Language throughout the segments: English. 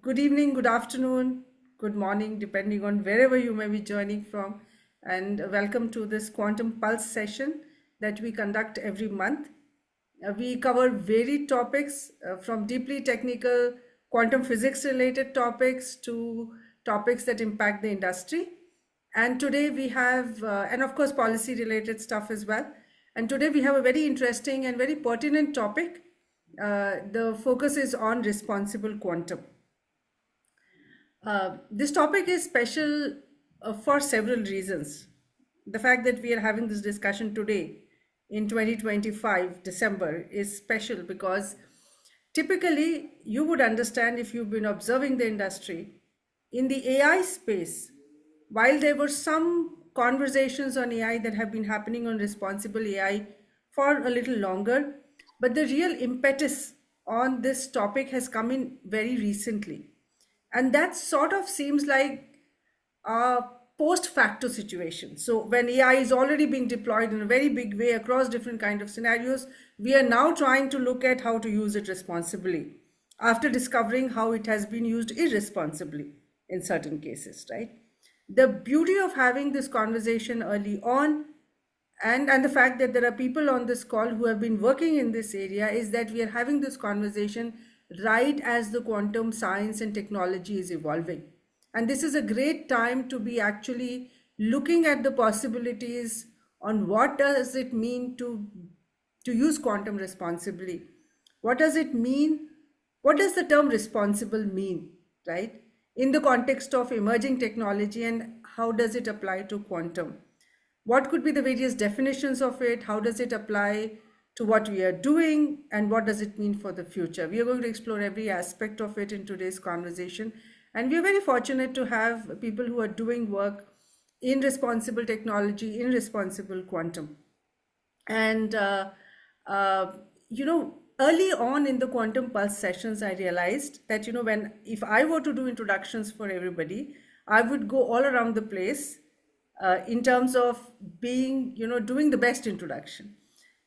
Good evening, good afternoon, good morning, depending on wherever you may be joining from. And welcome to this Quantum Pulse session that we conduct every month. We cover varied topics from deeply technical quantum physics related topics to topics that impact the industry. And today we have, and of course, policy related stuff as well. And today we have a very interesting and very pertinent topic. The focus is on responsible quantum. This topic is special for several reasons. The fact that we are having this discussion today in 2025 December is special because typically you would understand if you've been observing the industry in the AI space. While there were some conversations on AI that have been happening on responsible AI for a little longer, but the real impetus on this topic has come in very recently. And that sort of seems like a post facto situation. So when AI is already being deployed in a very big way across different kind of scenarios, we are now trying to look at how to use it responsibly after discovering how it has been used irresponsibly in certain cases, right? The beauty of having this conversation early on and the fact that there are people on this call who have been working in this area is that we are having this conversation right as the quantum science and technology is evolving. And this is a great time to be actually looking at the possibilities on what does it mean to use quantum responsibly. What does it mean? What does the term responsible mean, right? In the context of emerging technology, and how does it apply to quantum? What could be the various definitions of it? How does it apply to what we are doing? And what does it mean for the future? We are going to explore every aspect of it in today's conversation. And we are very fortunate to have people who are doing work in responsible technology, in responsible quantum. And, early on in the Quantum Pulse sessions, I realized that, if I were to do introductions for everybody, I would go all around the place in terms of being, doing the best introduction.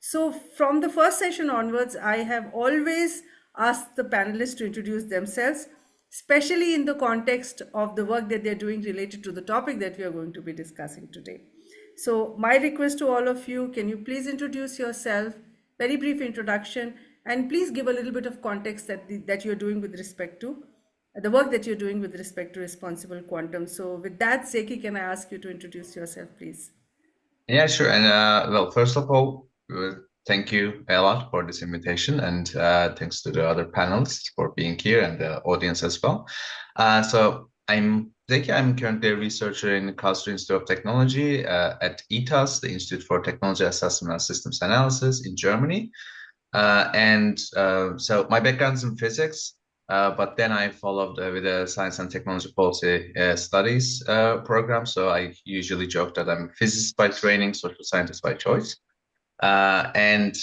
So from the first session onwards, I have always asked the panelists to introduce themselves, especially in the context of the work that they're doing related to the topic that we are going to be discussing today. So my request to all of you, can you please introduce yourself, very brief introduction, and please give a little bit of context that you're doing with respect to the work that you're doing with respect to responsible quantum. So with that, Zeki, can I ask you to introduce yourself, please? Yeah, sure. And well, first of all, thank you a lot for this invitation, and thanks to the other panelists for being here and the audience as well. So I'm Zeki. I'm currently a researcher in the Karlsruhe Institute of Technology at ETAS, the Institute for Technology Assessment and Systems Analysis in Germany. So my background is in physics. But then I followed with a science and technology policy studies program. So I usually joke that I'm a physicist by training, social scientist by choice. And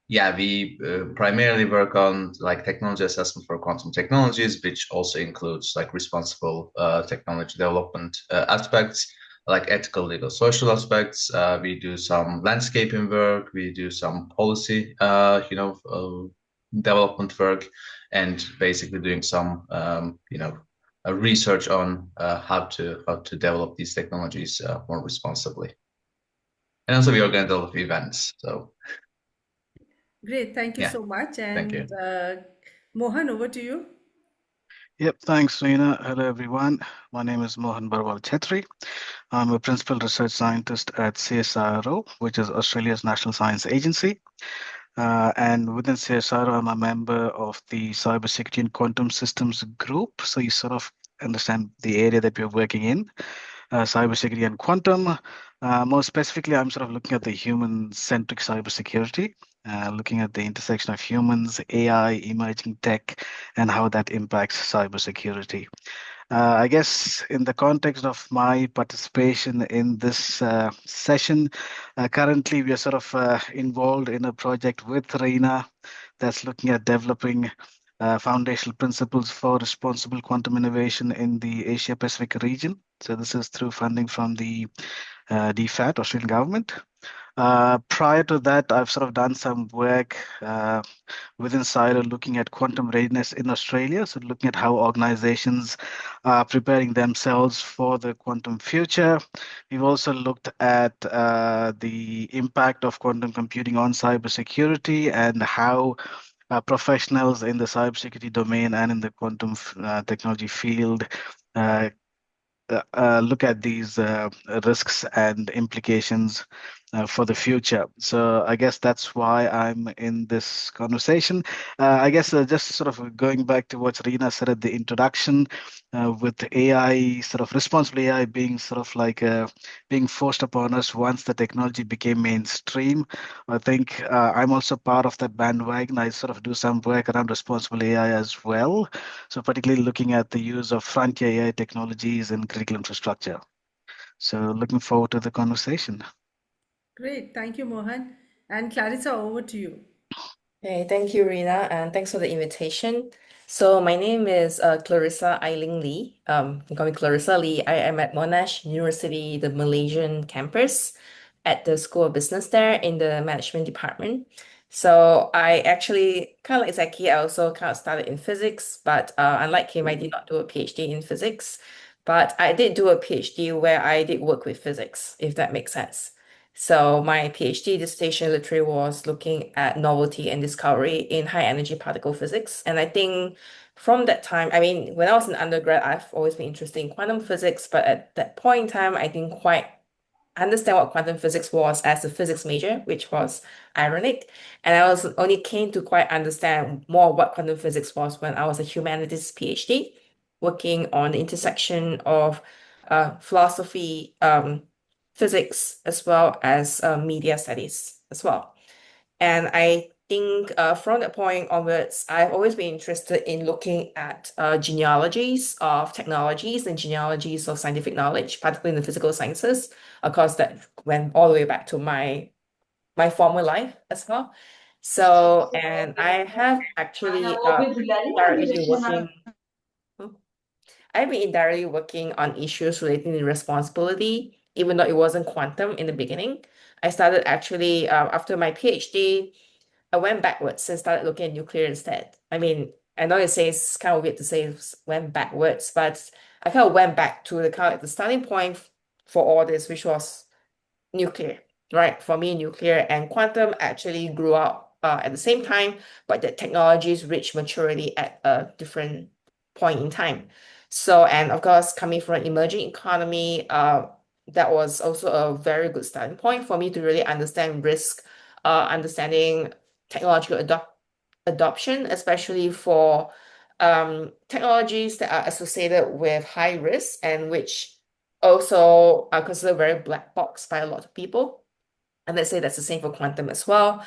yeah, we primarily work on like technology assessment for quantum technologies, which also includes like responsible technology development aspects, like ethical, legal, social aspects. We do some landscaping work, we do some policy, development work, and basically doing some, research on how to develop these technologies more responsibly. And also we organize a lot of events. So Great, thank you yeah, so much. thank And you. Mohan, over to you. Yep, thanks, Reena. Hello, everyone. My name is Mohan Barwal Chetri. I'm a principal research scientist at CSIRO, which is Australia's National Science Agency. And within CSIRO, I'm a member of the Cybersecurity and Quantum Systems group. So you sort of understand the area that we're working in, cybersecurity and quantum. More specifically, I'm sort of looking at the human-centric cybersecurity, looking at the intersection of humans, AI, emerging tech, and how that impacts cybersecurity. I guess in the context of my participation in this session, currently we are sort of involved in a project with Reina that's looking at developing foundational principles for responsible quantum innovation in the Asia Pacific region. So this is through funding from the DFAT, Australian government. Prior to that, I've sort of done some work within CSIRO looking at quantum readiness in Australia. So looking at how organizations are preparing themselves for the quantum future. We've also looked at the impact of quantum computing on cybersecurity and how professionals in the cybersecurity domain and in the quantum technology field uh, look at these risks and implications for the future. So I guess that's why I'm in this conversation. I guess just sort of going back to what Rina said at the introduction, with AI, sort of responsible AI being sort of like being forced upon us once the technology became mainstream. I think I'm also part of that bandwagon. I sort of do some work around responsible AI as well. So particularly looking at the use of frontier AI technologies in critical infrastructure. So looking forward to the conversation. Great. Thank you, Mohan. And Clarissa, over to you. Hey, thank you, Rina, and thanks for the invitation. So my name is Clarissa Ailing Lee. You can call me Clarissa Lee. I am at Monash University, the Malaysian campus, at the School of Business there in the management department. So I actually kind of like Zaki, I also kind of started in physics, but unlike him, I did not do a PhD in physics. But I did do a PhD where I did work with physics, if that makes sense. So my PhD dissertation literally was looking at novelty and discovery in high energy particle physics. And I think from that time, I mean, when I was an undergrad, I've always been interested in quantum physics, but at that point in time, I didn't quite understand what quantum physics was as a physics major, which was ironic. And I was only came to quite understand more what quantum physics was when I was a humanities PhD, working on the intersection of philosophy, physics, as well as media studies as well. And I think from that point onwards, I've always been interested in looking at genealogies of technologies and genealogies of scientific knowledge, particularly in the physical sciences. Of course, that went all the way back to my former life as well. So, and I have actually directly been working. I've been indirectly working on issues relating to responsibility, even though it wasn't quantum in the beginning. I started actually, after my PhD, I went backwards and started looking at nuclear instead. I mean, I know it says kind of weird to say went backwards, but I kind of went back to the kind of like the starting point for all this, which was nuclear, right? For me, nuclear and quantum actually grew up at the same time, but the technologies reached maturity at a different point in time. So, and of course, coming from an emerging economy, that was also a very good starting point for me to really understand risk, understanding technological adoption, especially for technologies that are associated with high risk and which also are considered very black box by a lot of people. And let's say that's the same for quantum as well.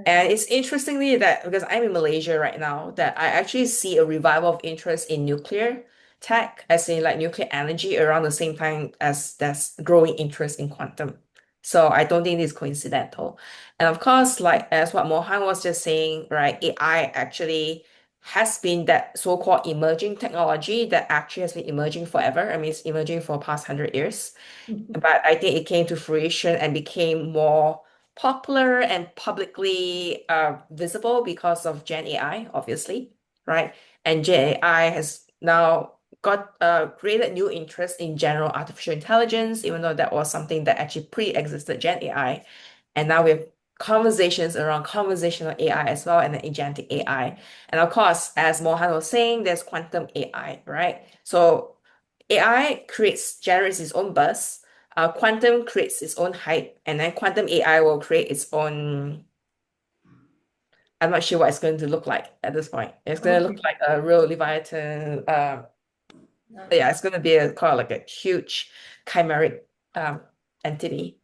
And it's interestingly that because I'm in Malaysia right now, that I actually see a revival of interest in nuclear tech, as in like nuclear energy, around the same time as there's growing interest in quantum. So I don't think this is coincidental. And of course, like as what Mohan was just saying, right, AI actually has been that so-called emerging technology that actually has been emerging forever. I mean, it's emerging for past 100 years. But I think it came to fruition and became more popular and publicly visible because of Gen AI, obviously, right? And Gen AI has now got created new interest in general artificial intelligence, even though that was something that actually pre-existed Gen AI. And now we have conversations around conversational AI as well and then agentic AI. And of course, as Mohan was saying, there's quantum AI, right? So AI generates its own buzz, quantum creates its own hype, and then quantum AI will create its own. I'm not sure what it's going to look like at this point. It's going to look Okay. like a real Leviathan. Yeah, it's going to be called like a huge chimeric entity.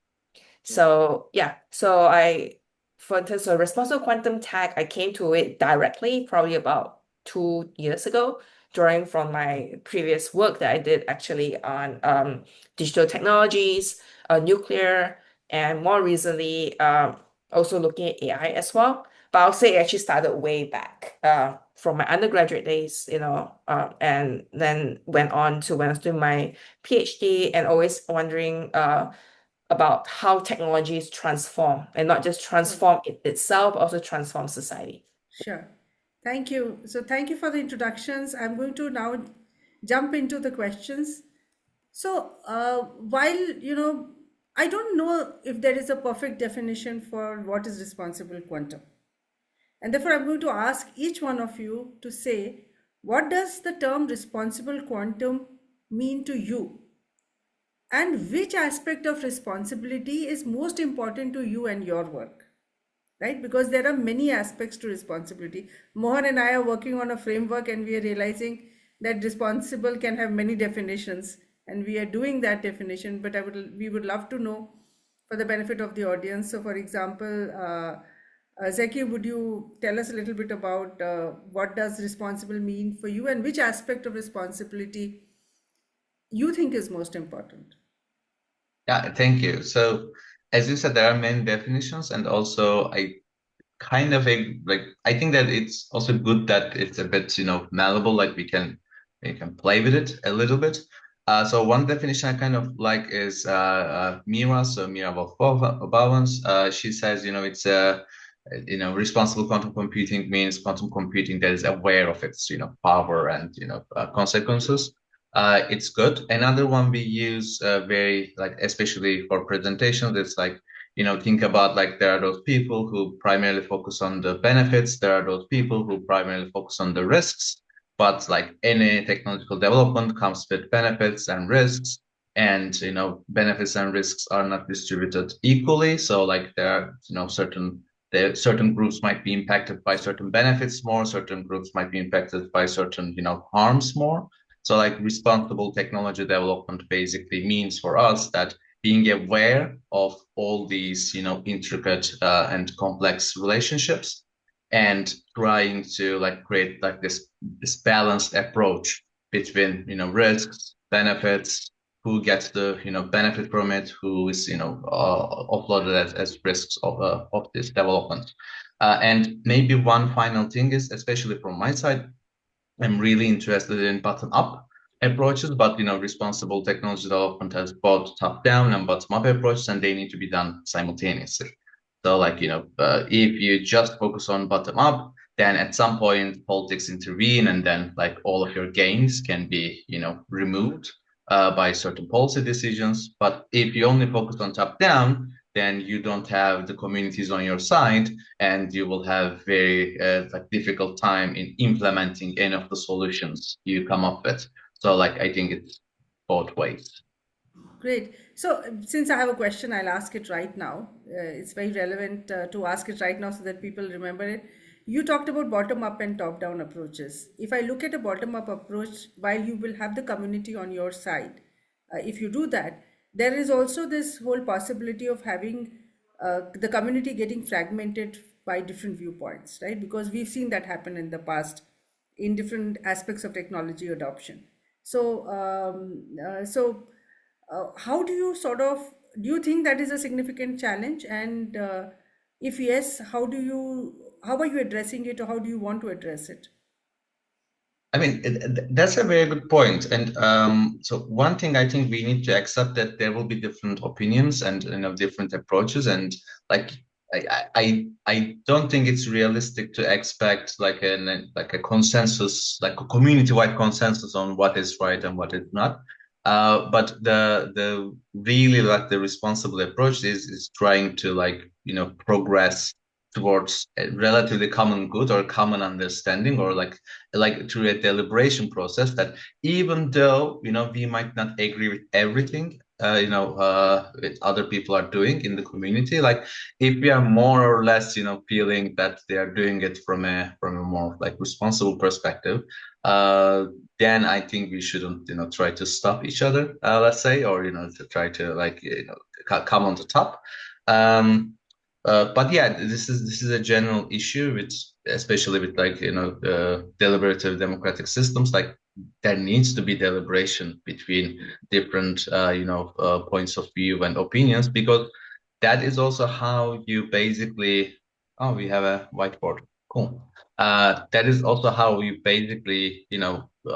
So yeah, for instance, of responsible quantum tech, I came to it directly probably about 2 years ago, drawing from my previous work that I did actually on digital technologies, nuclear, and more recently, also looking at AI as well. But I'll say it actually started way back from my undergraduate days, and then went on to when I was doing my PhD and always wondering about how technologies transform, and not just transform it itself, but also transform society. Sure. Thank you. So thank you for the introductions. I'm going to now jump into the questions. So while I don't know if there is a perfect definition for what is responsible quantum. And therefore, I'm going to ask each one of you to say, what does the term responsible quantum mean to you? And which aspect of responsibility is most important to you and your work? Right? Because there are many aspects to responsibility. Mohan and I are working on a framework, and we are realizing that responsible can have many definitions, and we are doing that definition, but we would love to know for the benefit of the audience. So for example, Zeki, would you tell us a little bit about what does responsible mean for you, and which aspect of responsibility you think is most important? Yeah, thank you. So, as you said, there are many definitions, and also I kind of like I think that it's also good that it's a bit malleable, like we can play with it a little bit. So one definition I kind of like is Mira Bowens. She says it's responsible quantum computing means quantum computing that is aware of its power and consequences. It's good. Another one we use very like especially for presentations. It's like think about like there are those people who primarily focus on the benefits. There are those people who primarily focus on the risks. But like any technological development comes with benefits and risks, and benefits and risks are not distributed equally. So like there are certain groups might be impacted by certain benefits more. Certain groups might be impacted by certain harms more. So like responsible technology development basically means for us that being aware of all these, intricate and complex relationships, and trying to like create like this balanced approach between, risks, benefits, who gets the, benefit from it, who is, offloaded as risks of this development. And maybe one final thing is, especially from my side, I'm really interested in bottom-up approaches, but responsible technology development has both top-down and bottom-up approaches, and they need to be done simultaneously. So, like if you just focus on bottom-up, then at some point politics intervene, and then like all of your gains can be removed by certain policy decisions. But if you only focus on top-down, then you don't have the communities on your side, and you will have very like difficult time in implementing any of the solutions you come up with. So like I think it's both ways. Great. So, since I have a question, I'll ask it right now. It's very relevant to ask it right now so that people remember it. You talked about bottom up and top down approaches. If I look at a bottom up approach, while you will have the community on your side, if you do that, there is also this whole possibility of having the community getting fragmented by different viewpoints, right? Because we've seen that happen in the past in different aspects of technology adoption. So, how do you do you think that is a significant challenge? And if yes, how are you addressing it, or how do you want to address it? I mean, that's a very good point. And so one thing I think we need to accept that there will be different opinions and different approaches. And like I don't think it's realistic to expect like a consensus, like a community-wide consensus on what is right and what is not. But the really like the responsible approach is trying to like progress towards a relatively common good or common understanding, or like through a deliberation process, that even though we might not agree with everything with other people are doing in the community, like if we are more or less feeling that they are doing it from a more like responsible perspective, then I think we shouldn't try to stop each other, let's say, or to try to like come on the top. But yeah, this is a general issue with, especially with like deliberative democratic systems. Like there needs to be deliberation between different points of view and opinions, because that is also how you basically. Oh, we have a whiteboard. Cool. That is also how you basically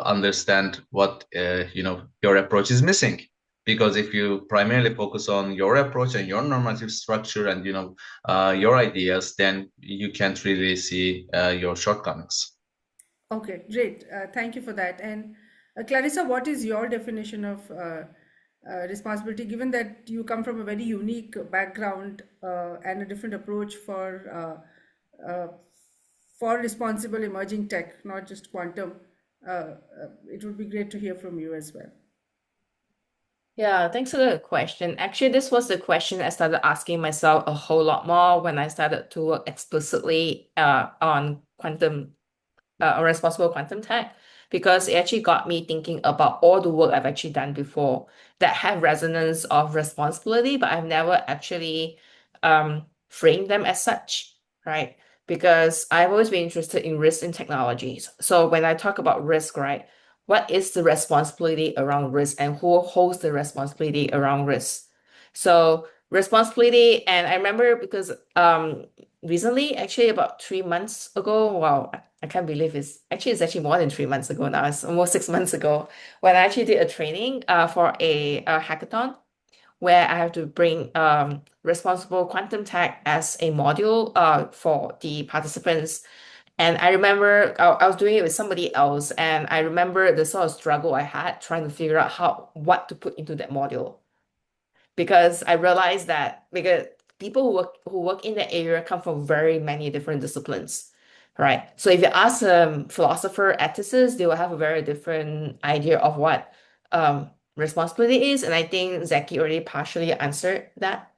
understand what your approach is missing, because if you primarily focus on your approach and your normative structure and your ideas, then you can't really see your shortcomings. Okay, great. Thank you for that. And Clarissa, what is your definition of responsibility, given that you come from a very unique background and a different approach for responsible emerging tech, not just quantum? It would be great to hear from you as well. Yeah, thanks for the question. Actually, this was the question I started asking myself a whole lot more when I started to work explicitly on quantum responsible quantum tech, because it actually got me thinking about all the work I've actually done before that have resonance of responsibility, but I've never actually framed them as such, right? Because I've always been interested in risk in technologies. So when I talk about risk, right, what is the responsibility around risk and who holds the responsibility around risk? So responsibility, and I remember because recently, actually about 3 months ago, wow, I can't believe it's actually more than 3 months ago now. It's almost 6 months ago when I actually did a training for a hackathon where I have to bring responsible quantum tech as a module for the participants. And I remember I was doing it with somebody else, and I remember the sort of struggle I had trying to figure out what to put into that module, because I realized that because people who work in the area come from very many different disciplines, right? So if you ask a philosopher, ethicist, they will have a very different idea of what responsibility is, and I think Zaki already partially answered that,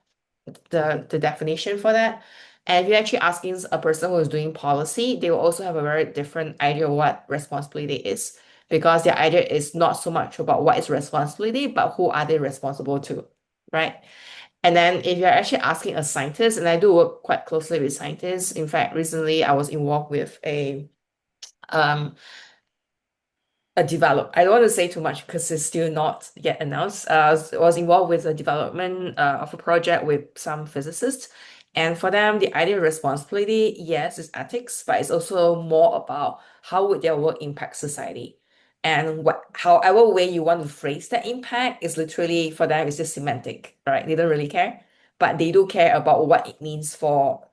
the definition for that. And if you're actually asking a person who is doing policy, they will also have a very different idea of what responsibility is, because their idea is not so much about what is responsibility, but who are they responsible to, right? And then if you're actually asking a scientist, and I do work quite closely with scientists. In fact, recently I was involved with um I don't want to say too much because it's still not yet announced. I was involved with the development of a project with some physicists. And for them, the idea of responsibility, yes, is ethics, but it's also more about how would their work impact society. And however way you want to phrase that impact is literally for them, it's just semantic, right? They don't really care, but they do care about what it means for,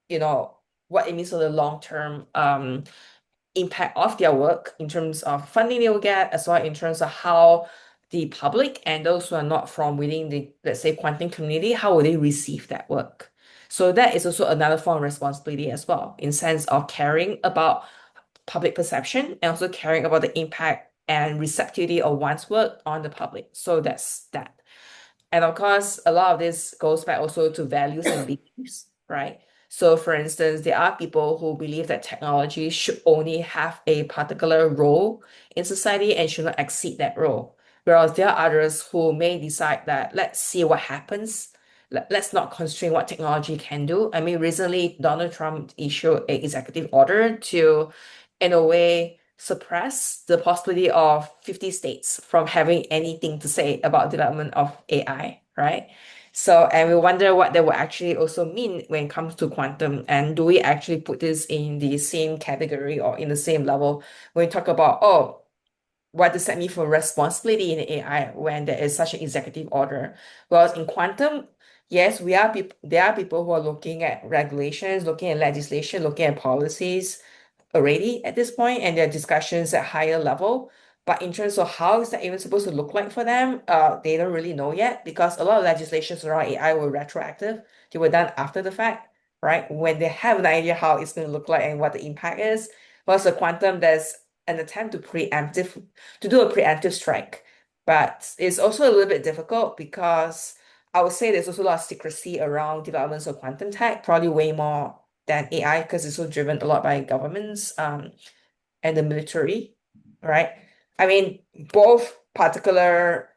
you know, what it means for the long-term impact of their work in terms of funding they will get, as well in terms of how the public and those who are not from within the, let's say, quantum community, how will they receive that work? So that is also another form of responsibility as well, in sense of caring about public perception and also caring about the impact and receptivity of one's work on the public. So that's that. And of course, a lot of this goes back also to values and beliefs, right? So, for instance, there are people who believe that technology should only have a particular role in society and should not exceed that role. Whereas there are others who may decide that let's see what happens. Let's not constrain what technology can do. I mean, recently, Donald Trump issued an executive order to, in a way, suppress the possibility of 50 states from having anything to say about development of AI, right? So, and we wonder what that will actually also mean when it comes to quantum. And do we actually put this in the same category or in the same level when we talk about, oh, what does that mean for responsibility in AI when there is such an executive order? Whereas in quantum, yes, there are people who are looking at regulations, looking at legislation, looking at policies already at this point, and there are discussions at higher level. But in terms of how is that even supposed to look like for them, they don't really know yet, because a lot of legislations around AI were retroactive. They were done after the fact, right? When they have an idea how it's going to look like and what the impact is. Whereas the quantum, there's an attempt to do a preemptive strike. But it's also a little bit difficult because I would say there's also a lot of secrecy around developments of quantum tech, probably way more than AI, because it's so driven a lot by governments and the military, right? I mean, both particular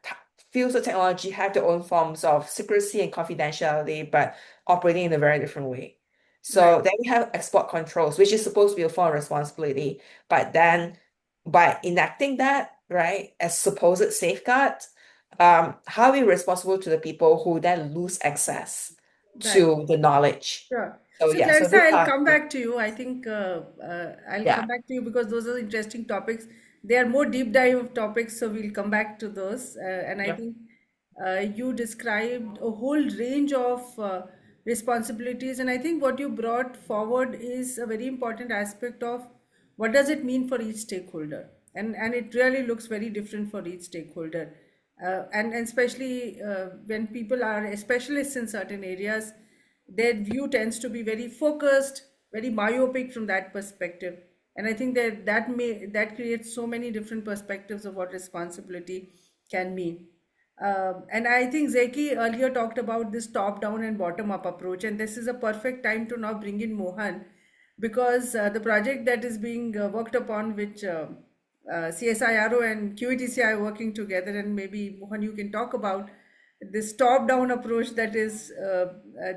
fields of technology have their own forms of secrecy and confidentiality, but operating in a very different way. So Right. then we have export controls, which is supposed to be a form of responsibility, but then by enacting that, right, as supposed safeguards, how are we responsible to the people who then lose access Right. to the knowledge? Sure. So So yeah, so Clarissa, these I'll are, come back to you. I think I'll yeah, come back to you because those are interesting topics. They are more deep dive topics, so we'll come back to those. And I yeah. think you described a whole range of responsibilities, and I think what you brought forward is a very important aspect of what does it mean for each stakeholder, and it really looks very different for each stakeholder, and especially when people are specialists in certain areas, their view tends to be very focused, very myopic from that perspective. And I think that creates so many different perspectives of what responsibility can mean. And I think Zeki earlier talked about this top down and bottom up approach, and this is a perfect time to now bring in Mohan, because the project that is being worked upon, which CSIRO and QETCI are working together, and maybe Mohan, you can talk about this top down approach that is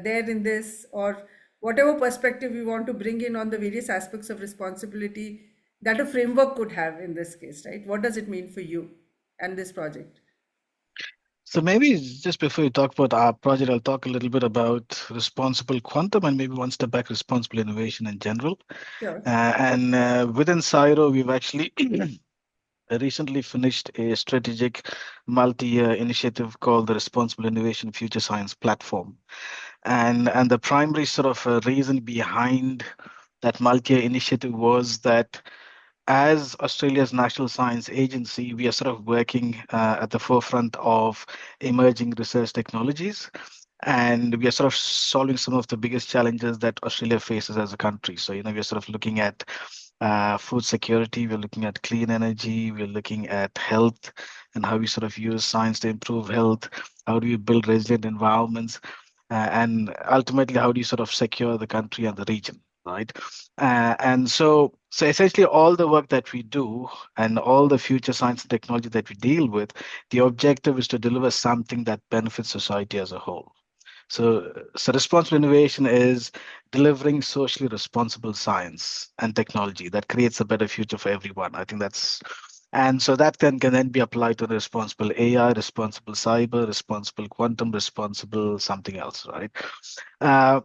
there in this, or whatever perspective we want to bring in on the various aspects of responsibility that a framework could have in this case, right? What does it mean for you and this project? So maybe just before you talk about our project, I'll talk a little bit about responsible quantum and maybe one step back, responsible innovation in general. Sure. And within CSIRO, we've actually recently finished a strategic multi-year initiative called the Responsible Innovation Future Science Platform. And the primary sort of reason behind that multi-year initiative was that as Australia's national science agency, we are sort of working at the forefront of emerging research technologies. And we are sort of solving some of the biggest challenges that Australia faces as a country. So, we're sort of looking at food security, we're looking at clean energy, we're looking at health and how we sort of use science to improve health. How do you build resilient environments? And ultimately, how do you sort of secure the country and the region, right? And so essentially, all the work that we do and all the future science and technology that we deal with, the objective is to deliver something that benefits society as a whole. So responsible innovation is delivering socially responsible science and technology that creates a better future for everyone. I think and so that can then be applied to the responsible AI, responsible cyber, responsible quantum, responsible something else, right?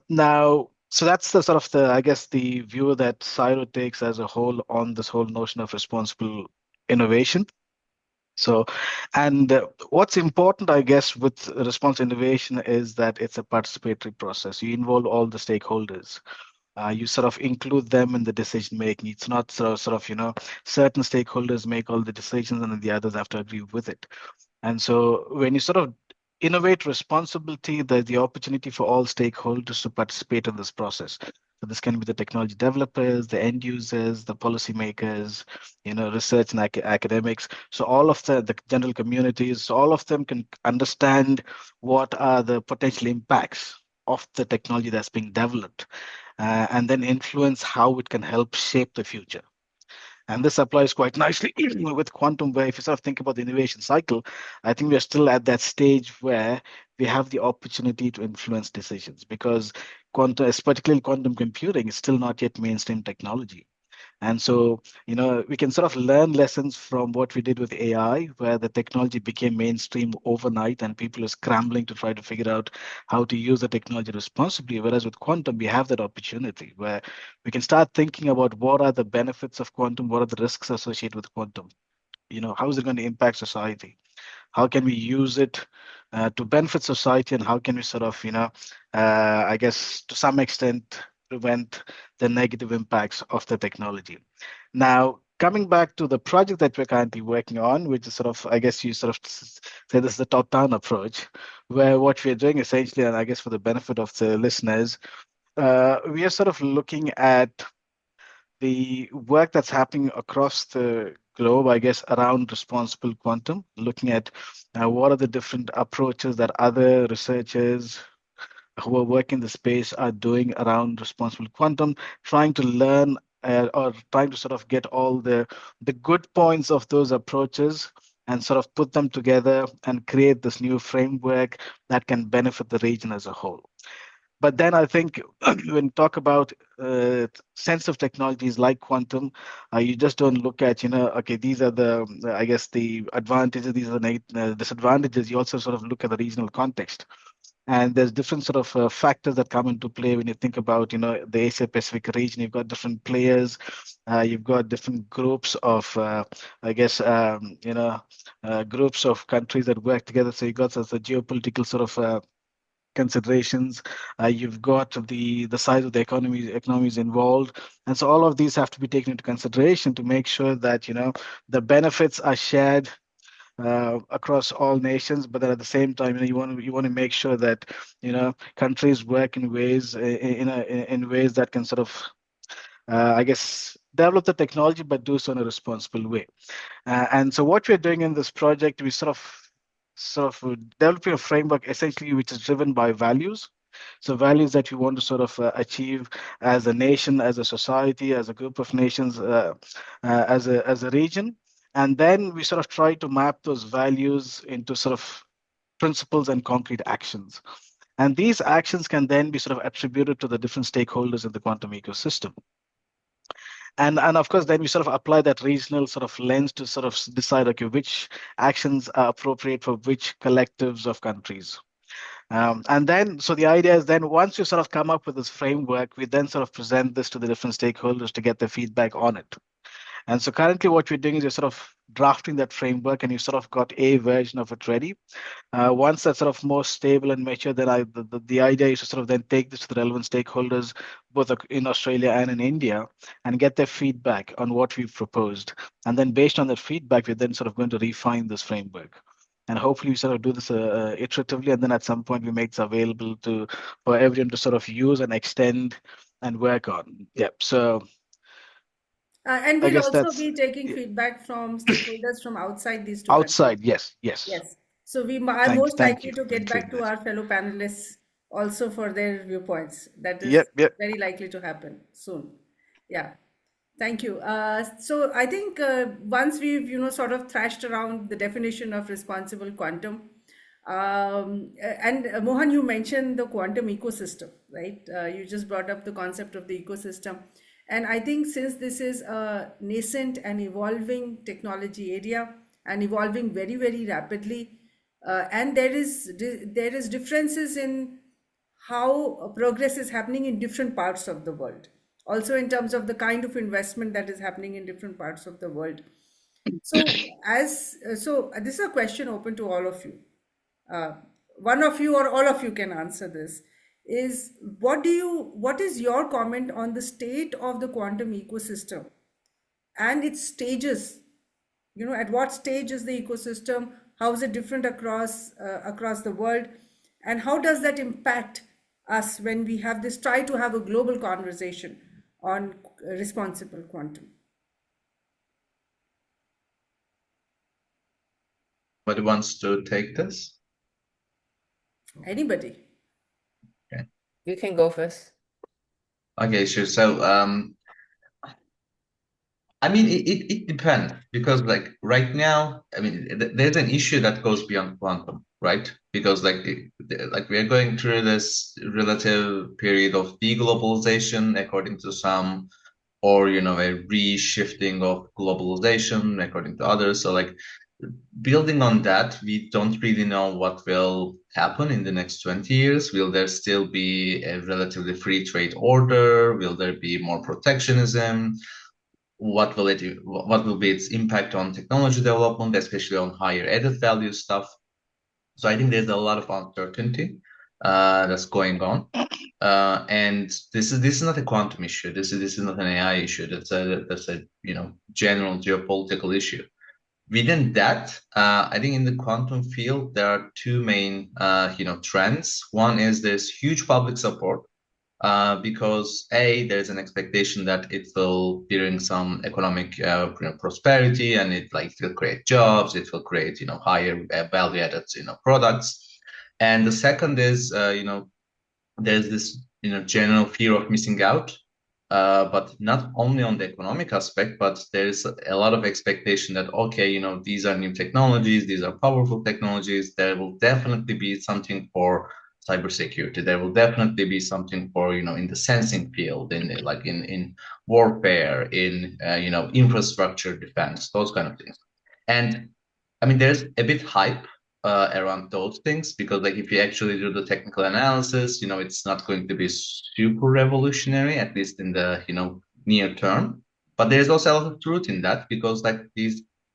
Now, so that's the sort of I guess, the view that CSIRO takes as a whole on this whole notion of responsible innovation. So, and what's important, I guess, with response innovation is that it's a participatory process. You involve all the stakeholders. You sort of include them in the decision making. It's not sort of, certain stakeholders make all the decisions and then the others have to agree with it. And so when you sort of innovate responsibility, there's the opportunity for all stakeholders to participate in this process. So this can be the technology developers, the end users, the policymakers, research and academics. So all of the general communities, so all of them can understand what are the potential impacts of the technology that's being developed, and then influence how it can help shape the future. And this applies quite nicely with quantum, where if you sort of think about the innovation cycle, I think we are still at that stage where we have the opportunity to influence decisions, because quantum, particularly quantum computing, is still not yet mainstream technology. And so, we can sort of learn lessons from what we did with AI, where the technology became mainstream overnight and people are scrambling to try to figure out how to use the technology responsibly. Whereas with quantum, we have that opportunity where we can start thinking about what are the benefits of quantum, what are the risks associated with quantum, how is it going to impact society? How can we use it to benefit society, and how can we sort of, I guess, to some extent, prevent the negative impacts of the technology? Now, coming back to the project that we're currently working on, which is sort of, I guess you sort of say this is the top-down approach, where what we're doing essentially, and I guess for the benefit of the listeners, we are sort of looking at the work that's happening across the globe, I guess, around responsible quantum, looking at what are the different approaches that other researchers who are working in the space are doing around responsible quantum, trying to learn or trying to sort of get all the good points of those approaches and sort of put them together and create this new framework that can benefit the region as a whole. But then I think when you talk about sensitive technologies like quantum, you just don't look at, okay, these are I guess, the advantages, these are the disadvantages. You also sort of look at the regional context. And there's different sort of factors that come into play when you think about, the Asia Pacific region. You've got different players, you've got different groups of, I guess, groups of countries that work together. So you've got sort of the geopolitical sort of considerations. You've got the size of the economies involved, and so all of these have to be taken into consideration to make sure that the benefits are shared across all nations, but then at the same time, you want to make sure that countries work in ways in ways that can sort of I guess develop the technology, but do so in a responsible way. And so what we're doing in this project, we sort of developing a framework essentially which is driven by values. So values that we want to sort of achieve as a nation, as a society, as a group of nations, as a region. And then we sort of try to map those values into sort of principles and concrete actions. And these actions can then be sort of attributed to the different stakeholders in the quantum ecosystem. And of course, then we sort of apply that regional sort of lens to sort of decide, okay, which actions are appropriate for which collectives of countries. And then, so the idea is then once you sort of come up with this framework, we then sort of present this to the different stakeholders to get their feedback on it. And so currently what we're doing is you're sort of drafting that framework and you sort of got a version of it ready. Once that's sort of more stable and mature, then the idea is to sort of then take this to the relevant stakeholders, both in Australia and in India, and get their feedback on what we've proposed. And then based on that feedback, we're then sort of going to refine this framework. And hopefully we sort of do this iteratively, and then at some point we make this available for everyone to sort of use and extend and work on. Yep. So And I we'll guess also that's be taking feedback from stakeholders from outside these two countries. outside. Yes. Yes. So we are Thank, most thank you. likely to get Thank you back very to much. our fellow panelists also for their viewpoints. That is Yep. very likely to happen soon. Yeah. Thank you. So I think once we've, sort of thrashed around the definition of responsible quantum, and Mohan, you mentioned the quantum ecosystem, right? You just brought up the concept of the ecosystem. And I think since this is a nascent and evolving technology area and evolving very, very rapidly, and there is differences in how progress is happening in different parts of the world, also in terms of the kind of investment that is happening in different parts of the world. So this is a question open to all of you. uh, One of you or all of you can answer this. Is what is your comment on the state of the quantum ecosystem and its stages? At what stage is the ecosystem? How is it different across the world? And how does that impact us when we try to have a global conversation on responsible quantum? Anybody wants to take this? Anybody? Okay. You can go first. Okay, sure. So, I mean, it depends because like right now, I mean, there's an issue that goes beyond quantum, right? Because like we are going through this relative period of deglobalization according to some, or a reshifting of globalization according to others. So like building on that, we don't really know what will happen in the next 20 years. Will there still be a relatively free trade order? Will there be more protectionism? What will be its impact on technology development, especially on higher added value stuff? So I think there's a lot of uncertainty that's going on. And this is not a quantum issue. This is not an AI issue. That's a general geopolitical issue. Within that, I think in the quantum field there are two main trends. One is there's huge public support because there's an expectation that it will bring some economic prosperity, and it will create jobs, it will create higher value added products. And the second is there's this general fear of missing out, but not only on the economic aspect, but there's a lot of expectation that these are new technologies, these are powerful technologies, there will definitely be something for cybersecurity, there will definitely be something for in the sensing field, in warfare, in infrastructure defense, those kind of things. And I mean there's a bit hype around those things, because like if you actually do the technical analysis, it's not going to be super revolutionary, at least in the near term. But there's also a lot of truth in that, because like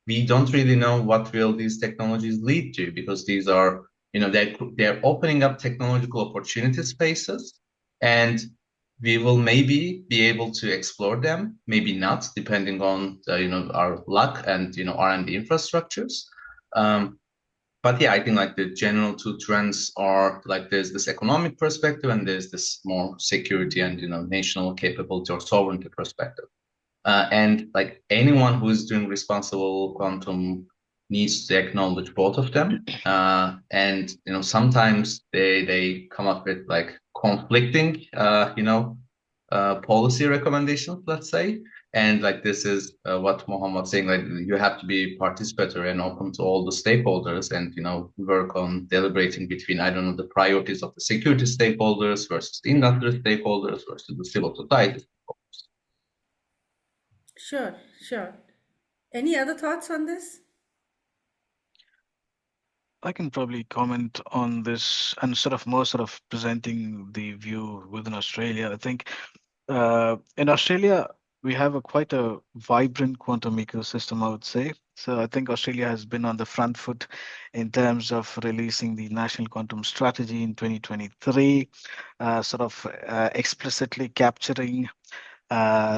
we don't really know what will these technologies lead to, because these are they're opening up technological opportunity spaces, and we will maybe be able to explore them, maybe not, depending on our luck and R&D infrastructures. But yeah, I think like the general two trends are like there's this economic perspective and there's this more security and national capability or sovereignty perspective. And like anyone who is doing responsible quantum needs to acknowledge both of them. And sometimes they come up with like conflicting policy recommendations, let's say. And like this is what Mohammed was saying, like you have to be participatory and open to all the stakeholders and work on deliberating between, I don't know, the priorities of the security stakeholders versus the industry stakeholders versus the civil society. Sure, sure. Any other thoughts on this? I can probably comment on this and sort of more sort of presenting the view within Australia. I think in Australia, we have quite a vibrant quantum ecosystem, I would say. So I think Australia has been on the front foot in terms of releasing the National Quantum Strategy in 2023, explicitly capturing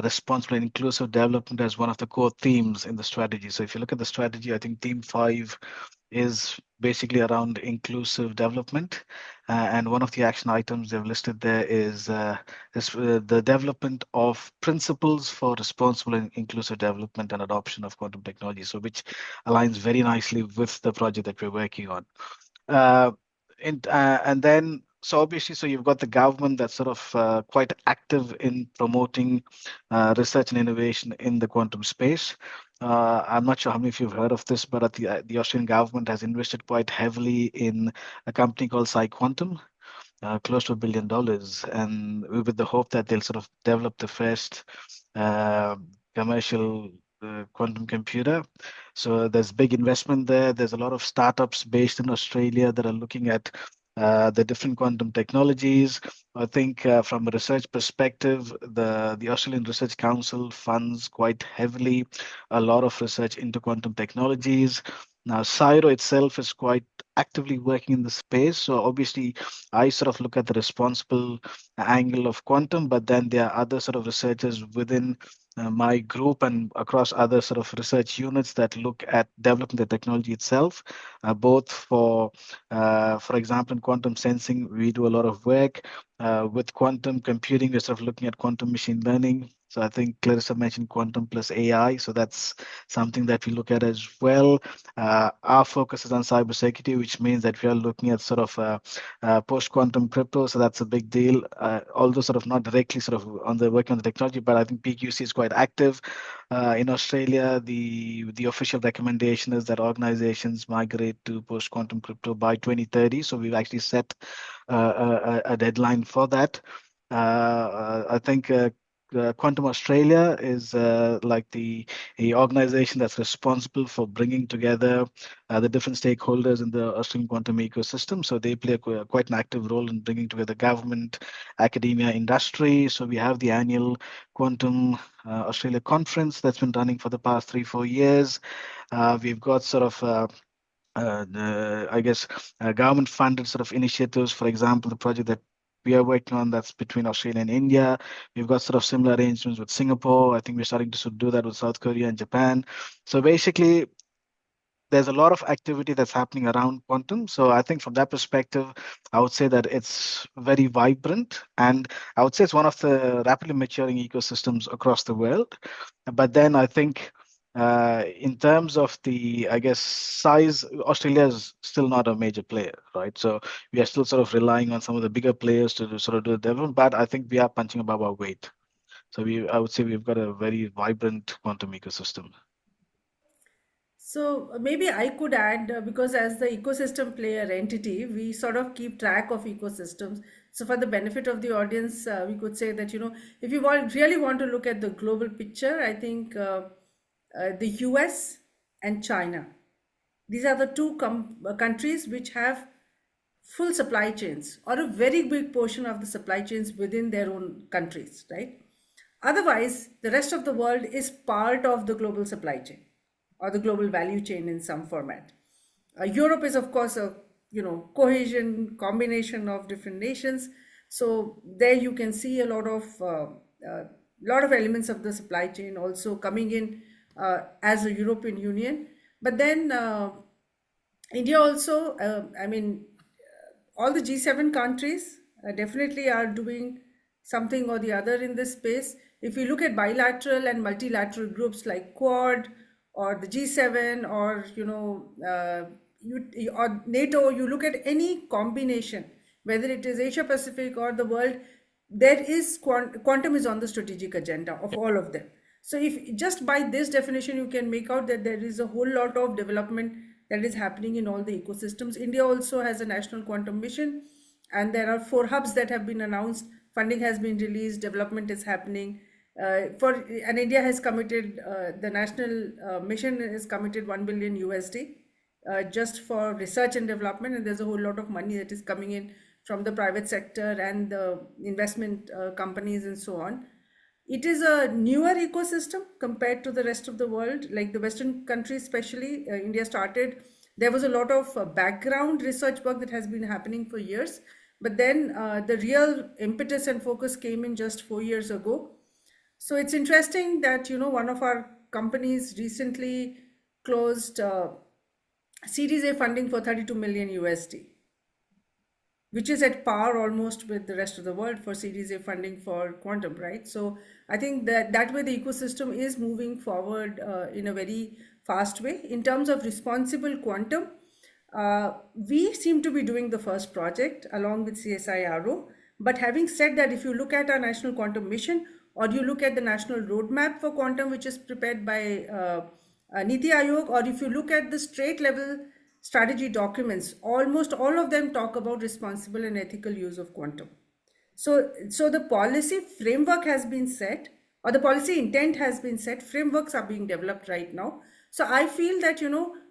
responsible and inclusive development as one of the core themes in the strategy. So if you look at the strategy, I think theme 5 is basically around inclusive development. And one of the action items they've listed there is the development of principles for responsible and inclusive development and adoption of quantum technology. So which aligns very nicely with the project that we're working on. Uh, and then, so obviously, so you've got the government that's sort of quite active in promoting research and innovation in the quantum space. I'm not sure how many of you have heard of this, but the Australian government has invested quite heavily in a company called PsiQuantum, close to $1 billion, and with the hope that they'll sort of develop the first commercial quantum computer. So there's big investment there. There's a lot of startups based in Australia that are looking at the different quantum technologies. I think from a research perspective, the Australian Research Council funds quite heavily a lot of research into quantum technologies. Now, CSIRO itself is quite actively working in the space. So obviously, I sort of look at the responsible angle of quantum, but then there are other sort of researchers within my group and across other sort of research units that look at developing the technology itself, both for example, in quantum sensing, we do a lot of work. With quantum computing, we're sort of looking at quantum machine learning. So I think Clarissa mentioned quantum plus AI. So that's something that we look at as well. Our focus is on cybersecurity, which means that we are looking at sort of post-quantum crypto. So that's a big deal. Although sort of not directly sort of on the working on the technology, but I think PQC is quite active. In Australia, the official recommendation is that organizations migrate to post-quantum crypto by 2030. So we've actually set a deadline for that. I think Quantum Australia is like the organization that's responsible for bringing together the different stakeholders in the Australian quantum ecosystem. So they play quite an active role in bringing together government, academia, industry. So we have the annual Quantum Australia conference that's been running for the past 3-4 years. We've got sort of I guess government funded sort of initiatives. For example, the project that we are working on that's between Australia and India. We've got sort of similar arrangements with Singapore. I think we're starting to sort of do that with South Korea and Japan. So basically, there's a lot of activity that's happening around quantum. So I think from that perspective, I would say that it's very vibrant. And I would say it's one of the rapidly maturing ecosystems across the world. But then I think in terms of the, I guess, size, Australia is still not a major player, right? So we are still sort of relying on some of the bigger players to sort of do the development, but I think we are punching above our weight. So I would say we've got a very vibrant quantum ecosystem. So maybe I could add, because as the ecosystem player entity, we sort of keep track of ecosystems. So for the benefit of the audience, we could say that, if you really want to look at the global picture, I think the US and China These are the two countries which have full supply chains or a very big portion of the supply chains within their own countries, right? Otherwise, the rest of the world is part of the global supply chain or the global value chain in some format. Europe is, of course, a cohesion combination of different nations. So there you can see a lot of elements of the supply chain also coming in as a European Union. But then India also, all the G7 countries definitely are doing something or the other in this space. If you look at bilateral and multilateral groups like Quad or the G7 or or NATO, you look at any combination, whether it is Asia Pacific or the world, there is quantum is on the strategic agenda of all of them. So if just by this definition you can make out that there is a whole lot of development that is happening in all the ecosystems. India also has a national quantum mission, and there are 4 hubs that have been announced. Funding has been released, development is happening. And India has committed, the national mission is committed 1 billion USD just for research and development, and there's a whole lot of money that is coming in from the private sector and the investment companies and so on. It is a newer ecosystem compared to the rest of the world, like the Western countries, especially India started. There was a lot of background research work that has been happening for years, but then the real impetus and focus came in just 4 years ago. So it's interesting that one of our companies recently closed Series A funding for 32 million USD, which is at par almost with the rest of the world for Series A funding for quantum, right? So I think that way the ecosystem is moving forward in a very fast way. In terms of responsible quantum, we seem to be doing the first project along with CSIRO. But having said that, if you look at our National Quantum Mission, or you look at the National Roadmap for Quantum, which is prepared by Niti Aayog, or if you look at the state level strategy documents, almost all of them talk about responsible and ethical use of quantum. So the policy framework has been set, or the policy intent has been set, frameworks are being developed right now. So I feel that,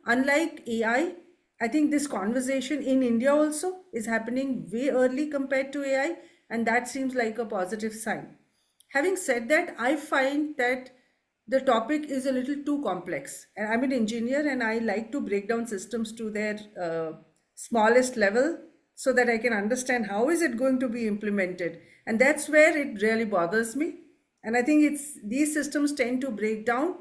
unlike AI, I think this conversation in India also is happening way early compared to AI, and that seems like a positive sign. Having said that, I find that the topic is a little too complex. And I'm an engineer and I like to break down systems to their smallest level so that I can understand how is it going to be implemented. And that's where it really bothers me. And I think these systems tend to break down.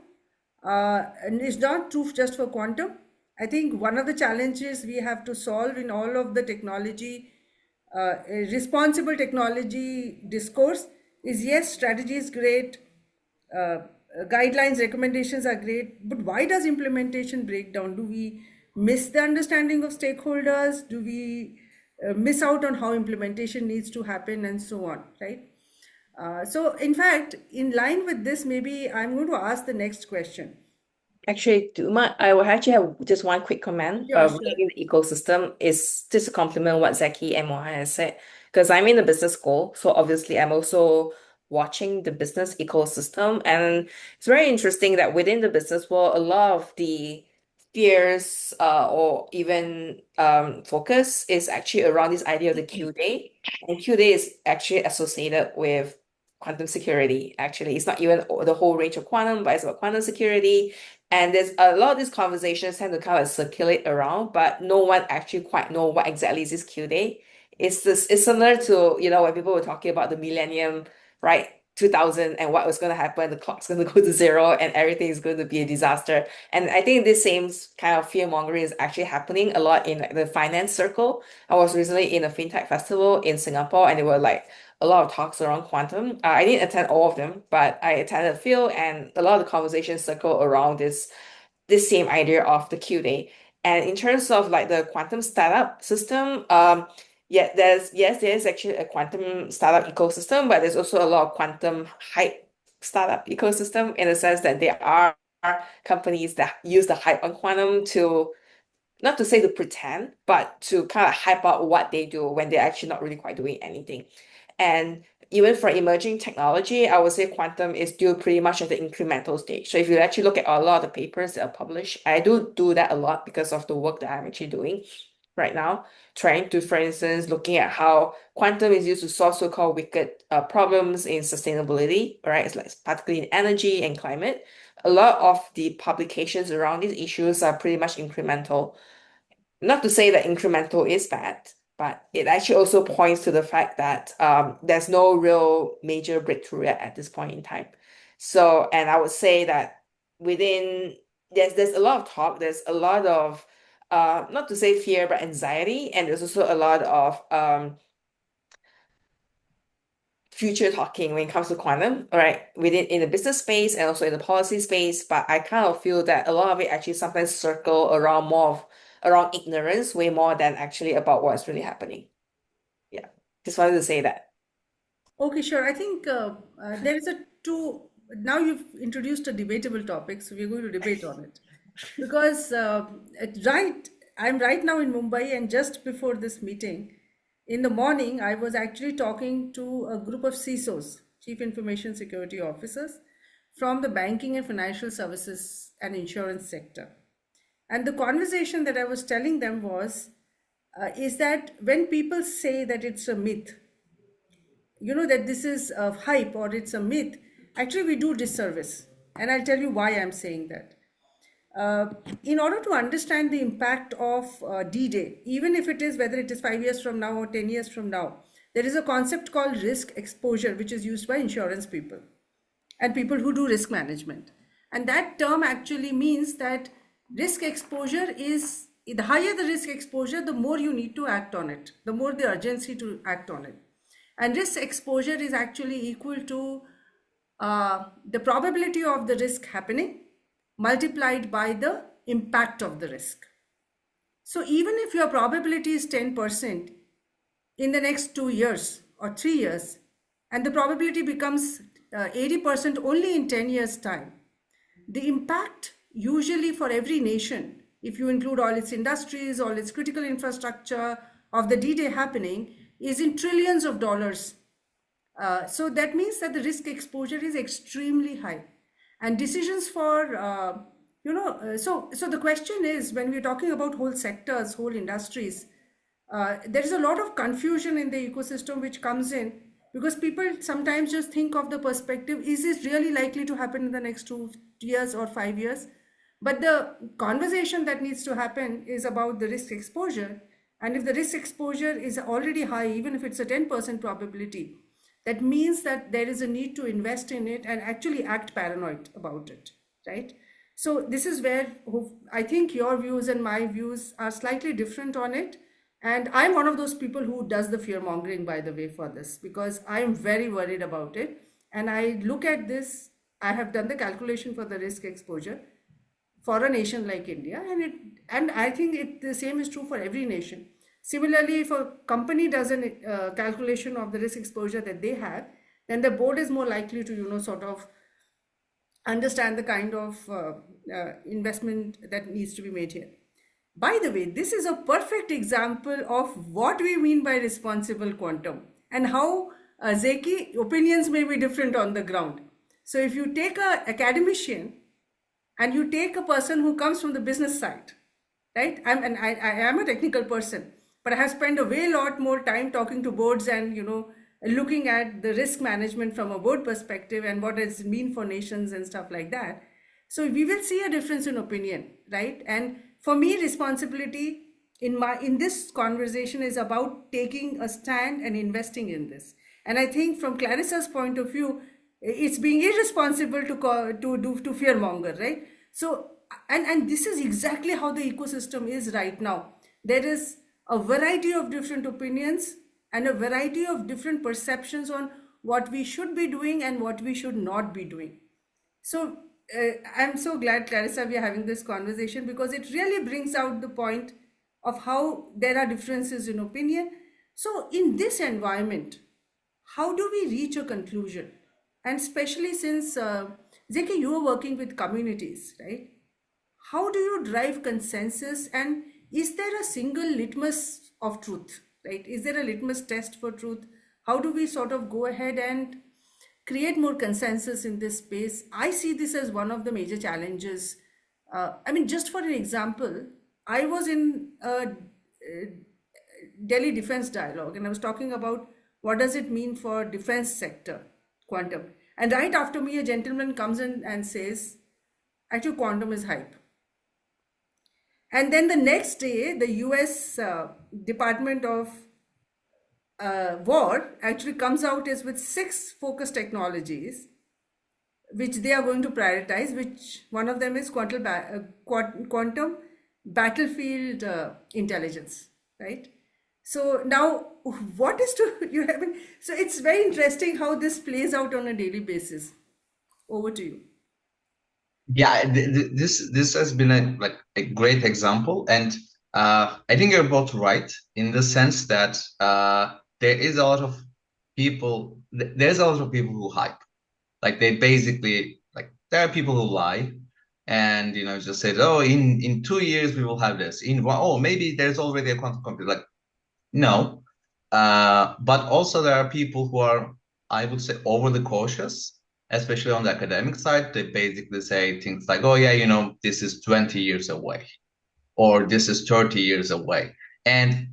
And it's not true just for quantum. I think one of the challenges we have to solve in all of the technology, responsible technology discourse is, yes, strategy is great, guidelines, recommendations are great, but why does implementation break down? Do we miss the understanding of stakeholders? Do we miss out on how implementation needs to happen and so on, right? So in fact, in line with this, maybe I'm going to ask the next question. Actually, I will actually have just one quick comment Yeah, sure. regarding the ecosystem is just to complement what Zaki and Mohan has said. Because I'm in the business school, so obviously I'm also watching the business ecosystem. And it's very interesting that within the business world, a lot of the fears or even focus is actually around this idea of the Q day. And Q day is actually associated with quantum security. Actually, it's not even the whole range of quantum, but it's about quantum security. And there's a lot of these conversations tend to kind of circulate around, but no one actually quite know what exactly is this Q day. It's similar to, when people were talking about the millennium, right? 2000 and what was going to happen, the clock's going to go to zero and everything is going to be a disaster. And I think this same kind of fear mongering is actually happening a lot in the finance circle. I was recently in a fintech festival in Singapore and there were like a lot of talks around quantum. I didn't attend all of them, but I attended a few, and a lot of the conversations circle around this same idea of the Q day. And in terms of like the quantum startup system, there is actually a quantum startup ecosystem, but there's also a lot of quantum hype startup ecosystem in the sense that there are companies that use the hype on quantum to not to say to pretend, but to kind of hype out what they do when they're actually not really quite doing anything. And even for emerging technology, I would say quantum is still pretty much at the incremental stage. So if you actually look at a lot of the papers that are published, I do that a lot because of the work that I'm actually doing right now, trying to, for instance, looking at how quantum is used to solve so-called wicked problems in sustainability, right? It's like particularly in energy and climate. A lot of the publications around these issues are pretty much incremental. Not to say that incremental is bad, but it actually also points to the fact that there's no real major breakthrough at this point in time. So, and I would say that within there's a lot of talk, there's a lot of not to say fear, but anxiety, and there's also a lot of future talking when it comes to quantum, all right, within in the business space and also in the policy space. But I kind of feel that a lot of it actually sometimes circle around around ignorance way more than actually about what's really happening. Yeah, just wanted to say that. Okay, sure. I think there is a two. Now you've introduced a debatable topic, so we're going to debate on it. Because I'm right now in Mumbai, and just before this meeting, in the morning, I was actually talking to a group of CISOs, Chief Information Security Officers, from the banking and financial services and insurance sector. And the conversation that I was telling them was, is that when people say that it's a myth, that this is a hype or it's a myth, actually we do disservice. And I'll tell you why I'm saying that. In order to understand the impact of D-Day, even if it is whether it is 5 years from now or 10 years from now, there is a concept called risk exposure, which is used by insurance people and people who do risk management. And that term actually means that risk exposure is, the higher the risk exposure, the more you need to act on it, the more the urgency to act on it. And risk exposure is actually equal to the probability of the risk happening multiplied by the impact of the risk. So even if your probability is 10% in the next 2 years or 3 years, and the probability becomes 80% only in 10 years' time, the impact usually for every nation, if you include all its industries, all its critical infrastructure of the D-Day happening, is in trillions of dollars. So that means that the risk exposure is extremely high. And decisions for, so the question is, when we're talking about whole sectors, whole industries, there is a lot of confusion in the ecosystem which comes in because people sometimes just think of the perspective, is this really likely to happen in the next 2 years or 5 years? But the conversation that needs to happen is about the risk exposure. And if the risk exposure is already high, even if it's a 10% probability, that means that there is a need to invest in it and actually act paranoid about it, right? So this is where I think your views and my views are slightly different on it. And I'm one of those people who does the fear mongering, by the way, for this, because I'm very worried about it. And I look at this, I have done the calculation for the risk exposure for a nation like India, and I think the same is true for every nation. Similarly, if a company does a calculation of the risk exposure that they have, then the board is more likely to, sort of understand the kind of investment that needs to be made here. By the way, this is a perfect example of what we mean by responsible quantum and how, Zeki, opinions may be different on the ground. So if you take an academician and you take a person who comes from the business side, right? I am a technical person, but I have spent a way lot more time talking to boards and, looking at the risk management from a board perspective and what does it mean for nations and stuff like that. So we will see a difference in opinion, right? And for me, responsibility in this conversation is about taking a stand and investing in this. And I think from Clarissa's point of view, it's being irresponsible to fearmonger, right? So, and this is exactly how the ecosystem is right now. There is a variety of different opinions and a variety of different perceptions on what we should be doing and what we should not be doing. So I'm so glad, Clarissa, we are having this conversation because it really brings out the point of how there are differences in opinion. So in this environment, how do we reach a conclusion? And especially since, Zeki, you are working with communities, right? How do you drive consensus? And is there a single litmus of truth, right? Is there a litmus test for truth? How do we sort of go ahead and create more consensus in this space? I see this as one of the major challenges. I mean, just for an example, I was in a Delhi Defense Dialogue, and I was talking about what does it mean for defense sector, quantum. And right after me, a gentleman comes in and says, actually, quantum is hype. And then the next day, the US Department of War actually comes out is with 6 focus technologies which they are going to prioritize, which one of them is quantum battlefield intelligence, right? So now, what is to you having? So it's very interesting how this plays out on a daily basis. Over to you. Yeah, this has been a great example, and I think you're both right in the sense that there is a lot of people. There's a lot of people who hype. Like they basically there are people who lie, and just say, oh, in 2 years we will have this. Maybe there's already a quantum computer. Like no, but also there are people who are, I would say, overly cautious, especially on the academic side. They basically say things like, oh, yeah, this is 20 years away, or this is 30 years away. And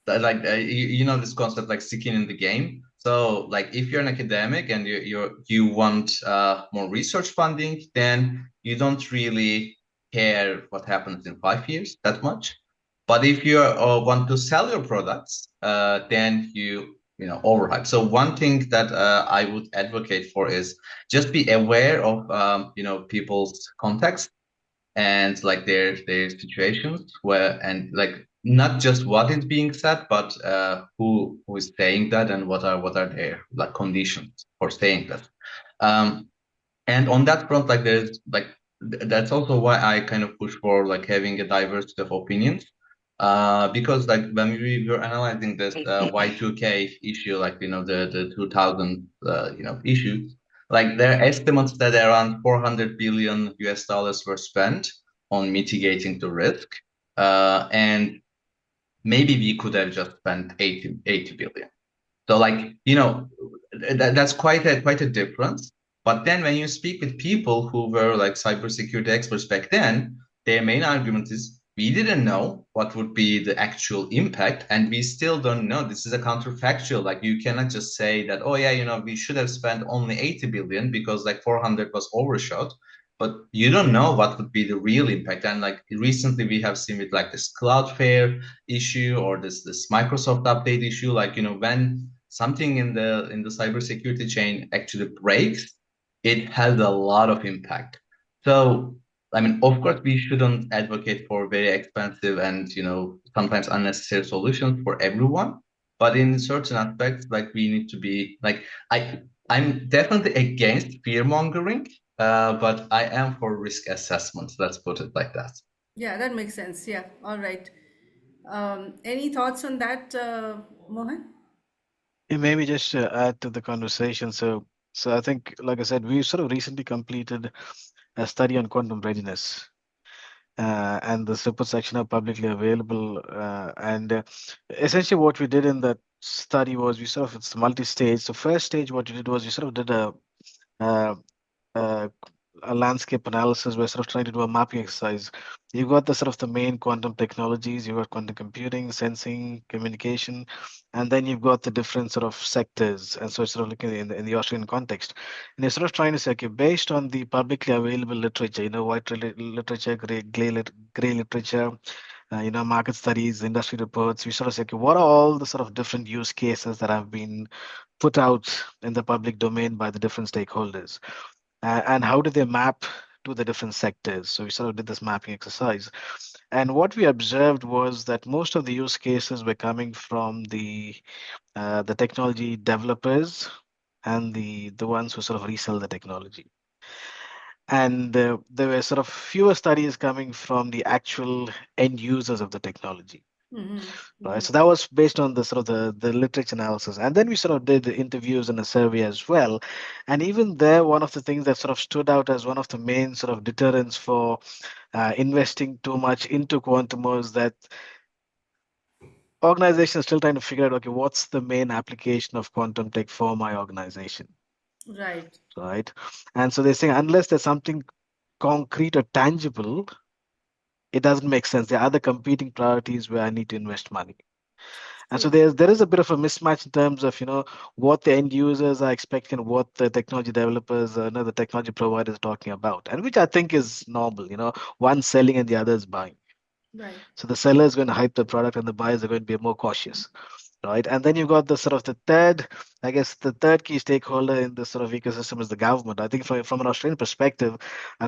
this concept like skin in the game. So like if you're an academic and you want more research funding, then you don't really care what happens in 5 years that much. But if you want to sell your products, then overhype. So one thing that I would advocate for is just be aware of people's context and like their situations and like not just what is being said, but who is saying that and what are their like conditions for saying that. And on that front, like there's like that's also why I kind of push for like having a diversity of opinions. Because like when we were analyzing this Y2K issue, like the 2000 issue, like there are estimates that around 400 billion US dollars were spent on mitigating the risk, and maybe we could have just spent 80 billion. So like, that's quite a difference. But then when you speak with people who were like cybersecurity experts back then, their main argument is we didn't know what would be the actual impact, and we still don't know. This is a counterfactual. Like you cannot just say that, oh yeah, we should have spent only 80 billion because like 400 was overshot. But you don't know what would be the real impact. And like recently we have seen with like this Cloudflare issue or this Microsoft update issue, like when something in the cybersecurity chain actually breaks, it has a lot of impact. So, I mean, of course, we shouldn't advocate for very expensive and sometimes unnecessary solutions for everyone. But in certain aspects, like we need to be like I'm definitely against fear mongering, but I am for risk assessment. Let's put it like that. Yeah, that makes sense. Yeah, all right. Any thoughts on that, Mohan? Maybe just to add to the conversation. So I think, like I said, we sort of recently completed a study on quantum readiness. And the reports section are publicly available. And essentially, what we did in that study was it's multi-stage. So first stage, what we did was we sort of did uh, a landscape analysis. We're sort of trying to do a mapping exercise. You've got the sort of the main quantum technologies. You've got quantum computing, sensing, communication, and then you've got the different sort of sectors. And so it's sort of looking in the Australian context. And you're sort of trying to say, okay, based on the publicly available literature, white literature, gray literature, market studies, industry reports, we sort of say, okay, what are all the sort of different use cases that have been put out in the public domain by the different stakeholders? And how do they map to the different sectors? So we sort of did this mapping exercise. And what we observed was that most of the use cases were coming from the technology developers and the ones who sort of resell the technology. And there were sort of fewer studies coming from the actual end users of the technology. Right. So that was based on the sort of the literature analysis. And then we sort of did the interviews and a survey as well. And even there, one of the things that sort of stood out as one of the main sort of deterrents for investing too much into quantum was that organizations are still trying to figure out, okay, what's the main application of quantum tech for my organization, Right. right? And so they're saying unless there's something concrete or tangible, it doesn't make sense. There are other competing priorities where I need to invest money. And so True. there is a bit of a mismatch in terms of what the end users are expecting, what the technology developers, the technology providers are talking about, and which I think is normal. One selling and the other is buying. Right. So the seller is going to hype the product, and the buyers are going to be more cautious, right? And then you've got the sort of the third, I guess, the third key stakeholder in this sort of ecosystem is the government. I think from an Australian perspective,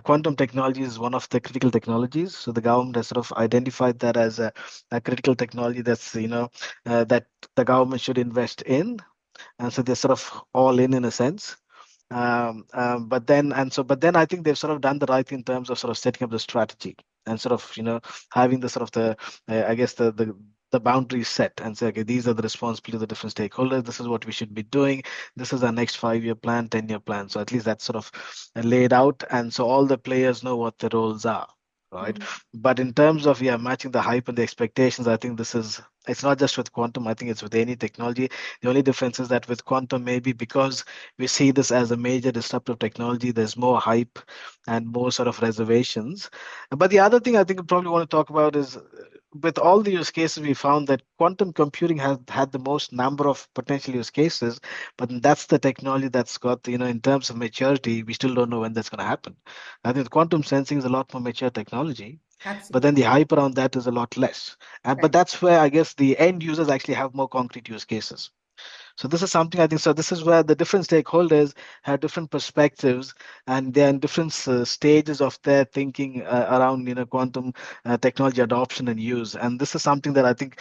quantum technology is one of the critical technologies. So the government has sort of identified that as a critical technology that's that the government should invest in, and so they're sort of all in a sense. But then I think they've sort of done the right thing in terms of sort of setting up the strategy and sort of having the sort of I guess the boundaries set and say, okay, these are the responsibilities of the different stakeholders. This is what we should be doing. This is our next 5-year plan, 10-year plan. So at least that's sort of laid out, and so all the players know what the roles are. Right. Mhm. But in terms of matching the hype and the expectations, I think it's not just with quantum. I think it's with any technology. The only difference is that with quantum, maybe because we see this as a major disruptive technology, there's more hype and more sort of reservations. But the other thing I think we probably want to talk about is with all the use cases, we found that quantum computing has had the most number of potential use cases, but that's the technology that's got, in terms of maturity, we still don't know when that's going to happen. I think quantum sensing is a lot more mature technology, but then Absolutely. the hype around that is a lot less. But Right. that's where I guess the end users actually have more concrete use cases. So this is something I think. So this is where the different stakeholders have different perspectives, and they're in different stages of their thinking around quantum technology adoption and use. And this is something that I think,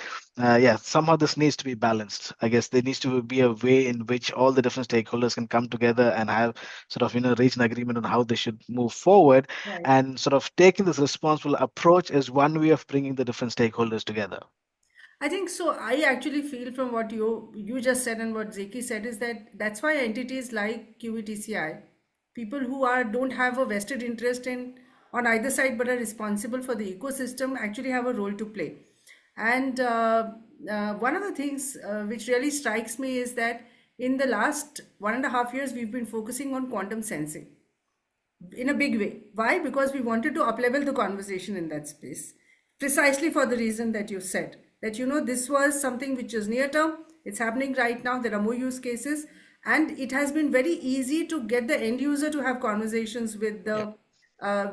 somehow this needs to be balanced. I guess there needs to be a way in which all the different stakeholders can come together and have sort of reach an agreement on how they should move forward. Right. And sort of taking this responsible approach is one way of bringing the different stakeholders together. I think so. I actually feel from what you just said and what Zeki said is that that's why entities like QETCI, people who are don't have a vested interest in on either side but are responsible for the ecosystem actually have a role to play. And one of the things which really strikes me is that in the last 1.5 years we've been focusing on quantum sensing in a big way. Why? Because we wanted to uplevel the conversation in that space, precisely for the reason that you said. That this was something which is near term. It's happening right now. There are more use cases, and it has been very easy to get the end user to have conversations Yeah.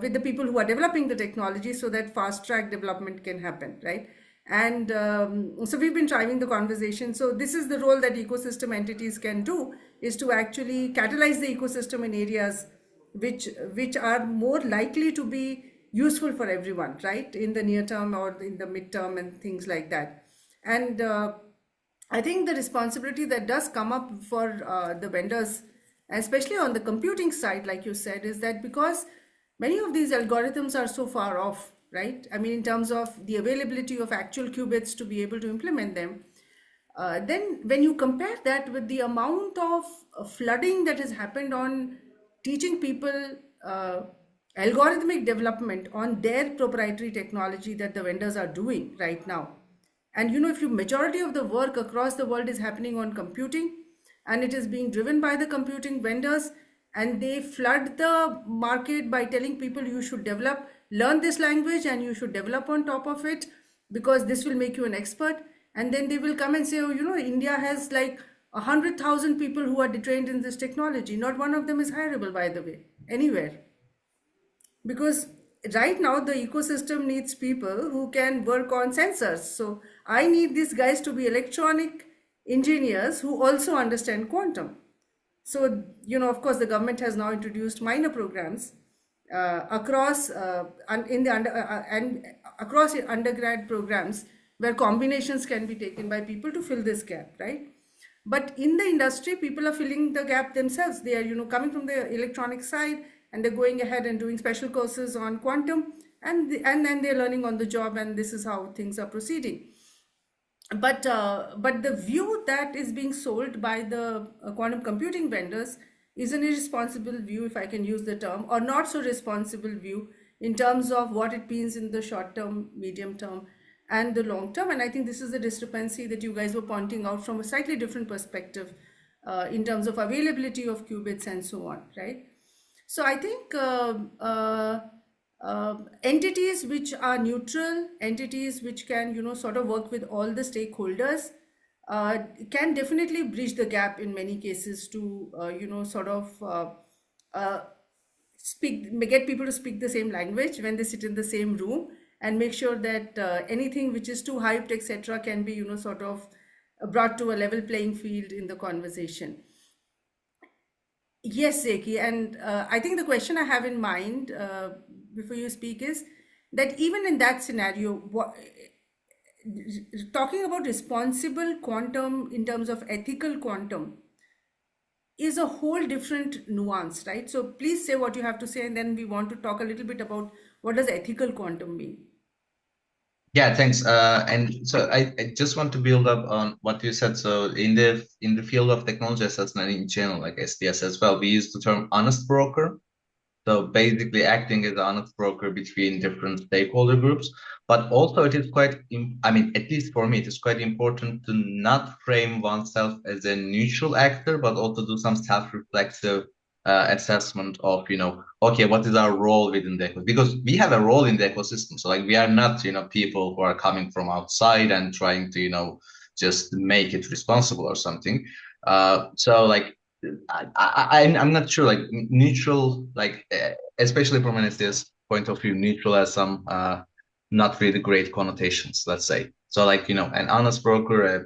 with the people who are developing the technology, so that fast track development can happen, right? And so we've been driving the conversation. So this is the role that ecosystem entities can do, is to actually catalyze the ecosystem in areas which are more likely to be useful for everyone, right, in the near term or in the midterm and things like that. And I think the responsibility that does come up for the vendors, especially on the computing side, like you said, is that because many of these algorithms are so far off, right? I mean, in terms of the availability of actual qubits to be able to implement them, then when you compare that with the amount of flooding that has happened on teaching people uh, algorithmic development on their proprietary technology that the vendors are doing right now, and if you majority of the work across the world is happening on computing, and it is being driven by the computing vendors, and they flood the market by telling people you should learn this language and you should develop on top of it because this will make you an expert. And then they will come and say, oh, India has like 100,000 people who are trained in this technology. Not one of them is hireable, by the way, anywhere. Because right now the ecosystem needs people who can work on sensors. So I need these guys to be electronic engineers who also understand quantum. So, of course, the government has now introduced minor programs across in the and across undergrad programs where combinations can be taken by people to fill this gap, right? But in the industry, people are filling the gap themselves. They are, coming from the electronic side, and they're going ahead and doing special courses on quantum, and then they're learning on the job, and this is how things are proceeding. But the view that is being sold by the quantum computing vendors is an irresponsible view, if I can use the term, or not so responsible view in terms of what it means in the short term, medium term, and the long term. And I think this is the discrepancy that you guys were pointing out from a slightly different perspective in terms of availability of qubits and so on, right? So I think entities which are neutral, entities which can, sort of work with all the stakeholders, can definitely bridge the gap in many cases to, sort of get people to speak the same language when they sit in the same room, and make sure that anything which is too hyped, etc., can be, sort of brought to a level playing field in the conversation. Yes, Zeki, and I think the question I have in mind before you speak is that even in that scenario, talking about responsible quantum in terms of ethical quantum is a whole different nuance, right? So please say what you have to say, and then we want to talk a little bit about what does ethical quantum mean. Yeah, thanks. And so I just want to build up on what you said. So in the field of technology assessment in general, like SDS as well, we use the term honest broker. So basically acting as an honest broker between different stakeholder groups. But also it is quite, I mean, at least for me, it is quite important to not frame oneself as a neutral actor, but also do some self-reflexive assessment of, okay, what is our role within the ecosystem? Because we have a role in the ecosystem. So like we are not, people who are coming from outside and trying to, just make it responsible or something. So like I'm not sure, like neutral, like especially from an SDS point of view, neutral has some not really great connotations, let's say. So like, an honest broker,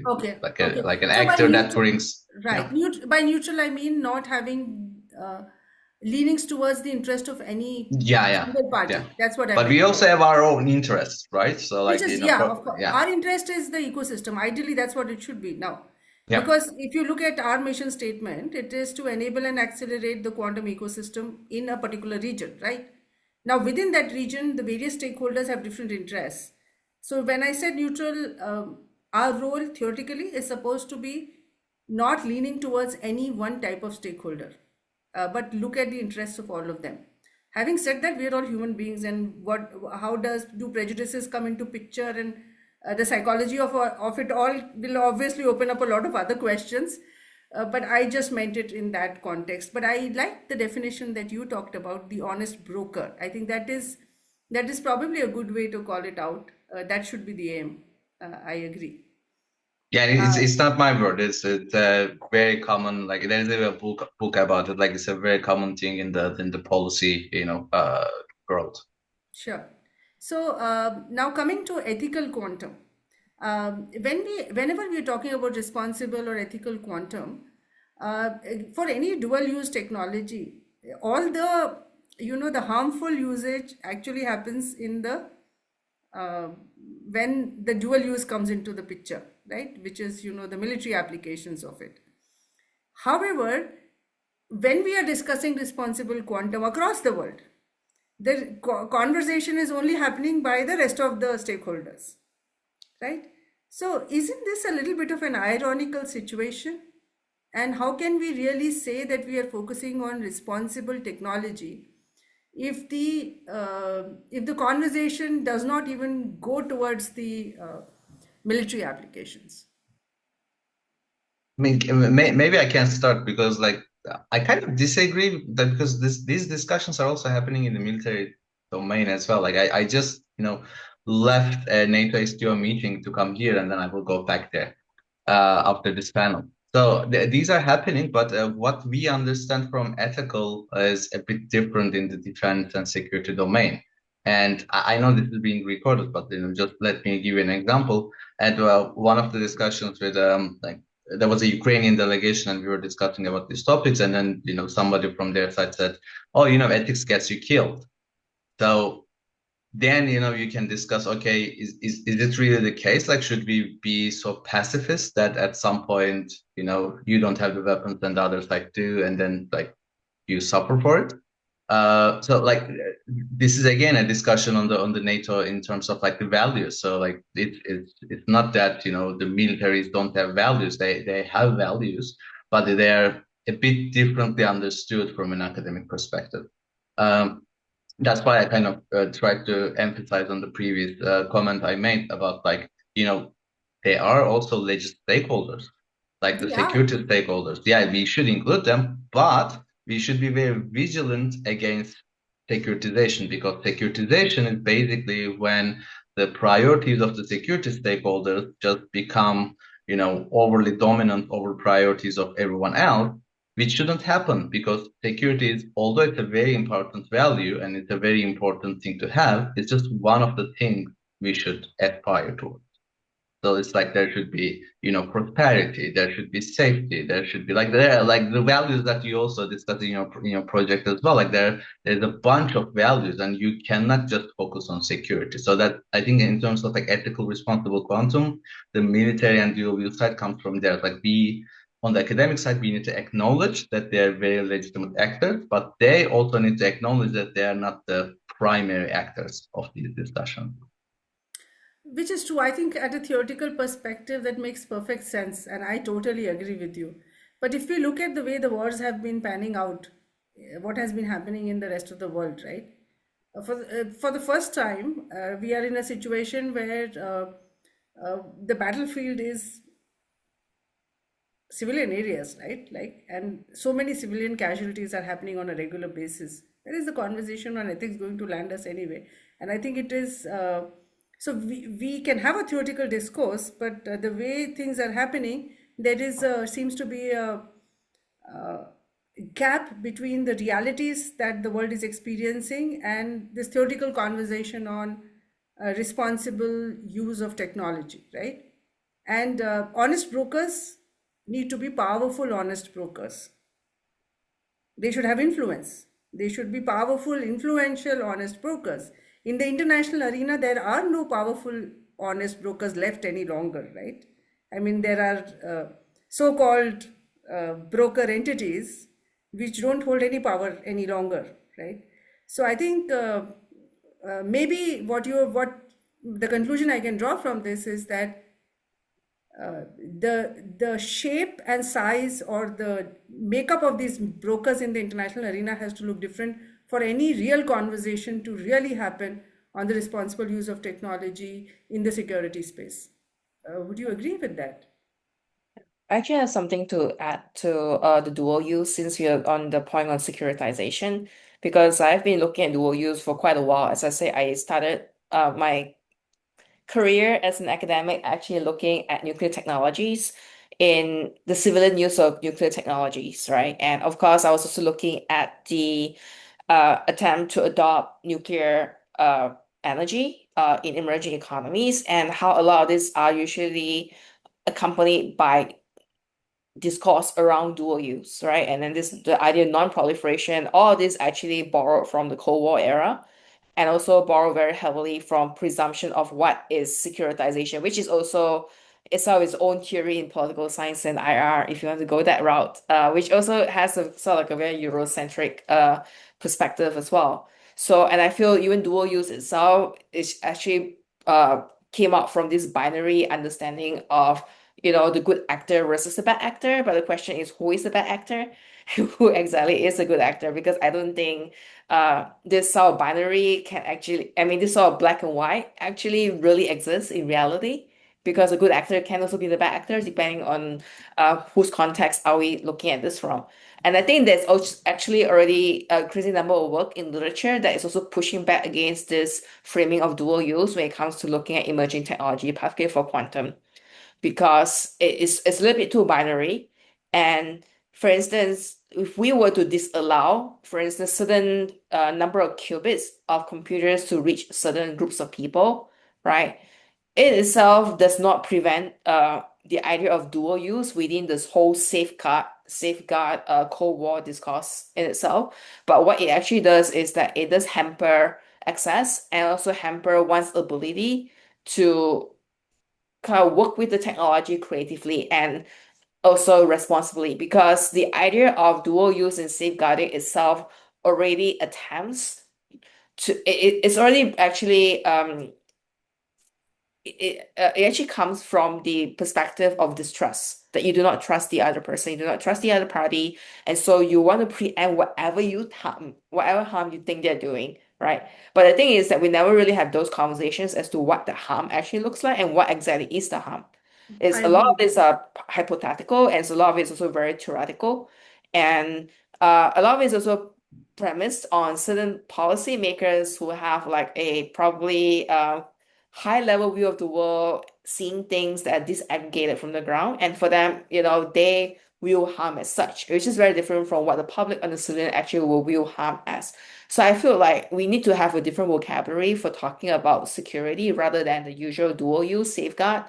Okay, like okay. like an So by actor that neutral, brings, right, by neutral, I mean not having leanings towards the interest of any yeah, single yeah. party. That's what I But we meant, also right? have our own interests, right? So Which like, is, yeah, of course. yeah, Our interest is the ecosystem. Ideally, that's what it should be now. yeah. Because if you look at our mission statement, it is to enable and accelerate the quantum ecosystem in a particular region, right? Now, within that region, the various stakeholders have different interests. So when I said neutral, our role theoretically is supposed to be not leaning towards any one type of stakeholder, but look at the interests of all of them. Having said that, we are all human beings, and how do prejudices come into picture, and the psychology of it all will obviously open up a lot of other questions. But I just meant it in that context. But I like the definition that you talked about, the honest broker. I think that is probably a good way to call it out. That should be the aim. I agree. Yeah, it's not my word. It's very common. Like there's a book about it. Like it's a very common thing in the policy, world. Sure. So now coming to ethical quantum, whenever we are talking about responsible or ethical quantum, for any dual use technology, all the harmful usage actually happens in the when the dual use comes into the picture, right? Which is, the military applications of it. However, when we are discussing responsible quantum across the world, the conversation is only happening by the rest of the stakeholders, right? So isn't this a little bit of an ironical situation? And how can we really say that we are focusing on responsible technology if the conversation does not even go towards the military applications? I mean, maybe I can start because like I kind of disagree that because these discussions are also happening in the military domain as well. Like I just left a NATO STO meeting to come here, and then I will go back there after this panel. So these are happening, but what we understand from ethical is a bit different in the defense and security domain. And I know this is being recorded, but just let me give you an example. At one of the discussions with like there was a Ukrainian delegation, and we were discussing about these topics, and then somebody from their side said, "Oh, ethics gets you killed." So then you can discuss, okay, is it really the case? Like, should we be so pacifist that at some point you don't have the weapons and the other side do, and then like you suffer for it? So like this is again a discussion on the NATO in terms of like the values. So like it's not that the militaries don't have values. They have values, but they're a bit differently understood from an academic perspective. That's why I kind of tried to emphasize on the previous comment I made about like, they are also stakeholders, like the They are. security stakeholders. Yeah, we should include them, but we should be very vigilant against securitization, because securitization is basically when the priorities of the security stakeholders just become, overly dominant over priorities of everyone else, which shouldn't happen, because security is, although it's a very important value and it's a very important thing to have, it's just one of the things we should aspire to. So it's like there should be, prosperity, there should be safety, there should be like the values that you also discussed in your project as well. Like there's a bunch of values, and you cannot just focus on security. So that I think in terms of like ethical, responsible quantum, the military and dual use side comes from there. Like we on the academic side, we need to acknowledge that they are very legitimate actors, but they also need to acknowledge that they are not the primary actors of these discussions. Which is true. I think at a theoretical perspective, that makes perfect sense, and I totally agree with you. But if we look at the way the wars have been panning out, what has been happening in the rest of the world, right? For the first time, we are in a situation where the battlefield is civilian areas, right? Like, and so many civilian casualties are happening on a regular basis. Where is the conversation on ethics going to land us anyway? And I think it is. So we can have a theoretical discourse, but the way things are happening, there is seems to be a gap between the realities that the world is experiencing and this theoretical conversation on responsible use of technology, right? And honest brokers need to be powerful, honest brokers. They should have influence. They should be powerful, influential, honest brokers. In the international arena, there are no powerful, honest brokers left any longer, right? I mean, there are so-called broker entities which don't hold any power any longer, right? So I think maybe what the conclusion I can draw from this is that the shape and size or the makeup of these brokers in the international arena has to look different for any real conversation to really happen on the responsible use of technology in the security space. Would you agree with that? I actually have something to add to the dual use since we're on the point on securitization, because I've been looking at dual use for quite a while. As I say, I started my career as an academic actually looking at nuclear technologies in the civilian use of nuclear technologies, right? And of course, I was also looking at the attempt to adopt nuclear energy in emerging economies, and how a lot of these are usually accompanied by discourse around dual use, right? And then the idea of non-proliferation, all this actually borrowed from the Cold War era, and also borrow very heavily from presumption of what is securitization, which is also itself its own theory in political science and IR, if you want to go that route, which also has a sort of like a very Eurocentric perspective as well. So, and I feel even dual use itself is actually came out from this binary understanding of the good actor versus the bad actor. But the question is, who is the bad actor? Who exactly is a good actor? Because I don't think this sort of binary can actually, I mean, this sort of black and white actually really exists in reality, because a good actor can also be the bad actor depending on whose context are we looking at this from. And I think there's also actually already a crazy number of work in literature that is also pushing back against this framing of dual use when it comes to looking at emerging technology, particularly for quantum, because it's a little bit too binary. And for instance, if we were to disallow, for instance, certain number of qubits of computers to reach certain groups of people, right? It itself does not prevent the idea of dual use within this whole safeguard Cold War discourse in itself. But what it actually does is that it does hamper access and also hamper one's ability to kind of work with the technology creatively and also responsibly, because the idea of dual use and safeguarding itself already attempts to it's already actually it actually comes from the perspective of distrust, that you do not trust the other person, you do not trust the other party, and so you want to preempt whatever harm you think they're doing, right? But the thing is that we never really have those conversations as to what the harm actually looks like and what exactly is the harm. It's I a lot agree of with this you. are hypothetical, and so a lot of it's also very theoretical, and a lot of it's also premised on certain policymakers who have like a probably high level view of the world, seeing things that are disaggregated from the ground, and for them, they view harm as such, which is very different from what the public and the civilian actually will view harm as. So I feel like we need to have a different vocabulary for talking about security rather than the usual dual use safeguard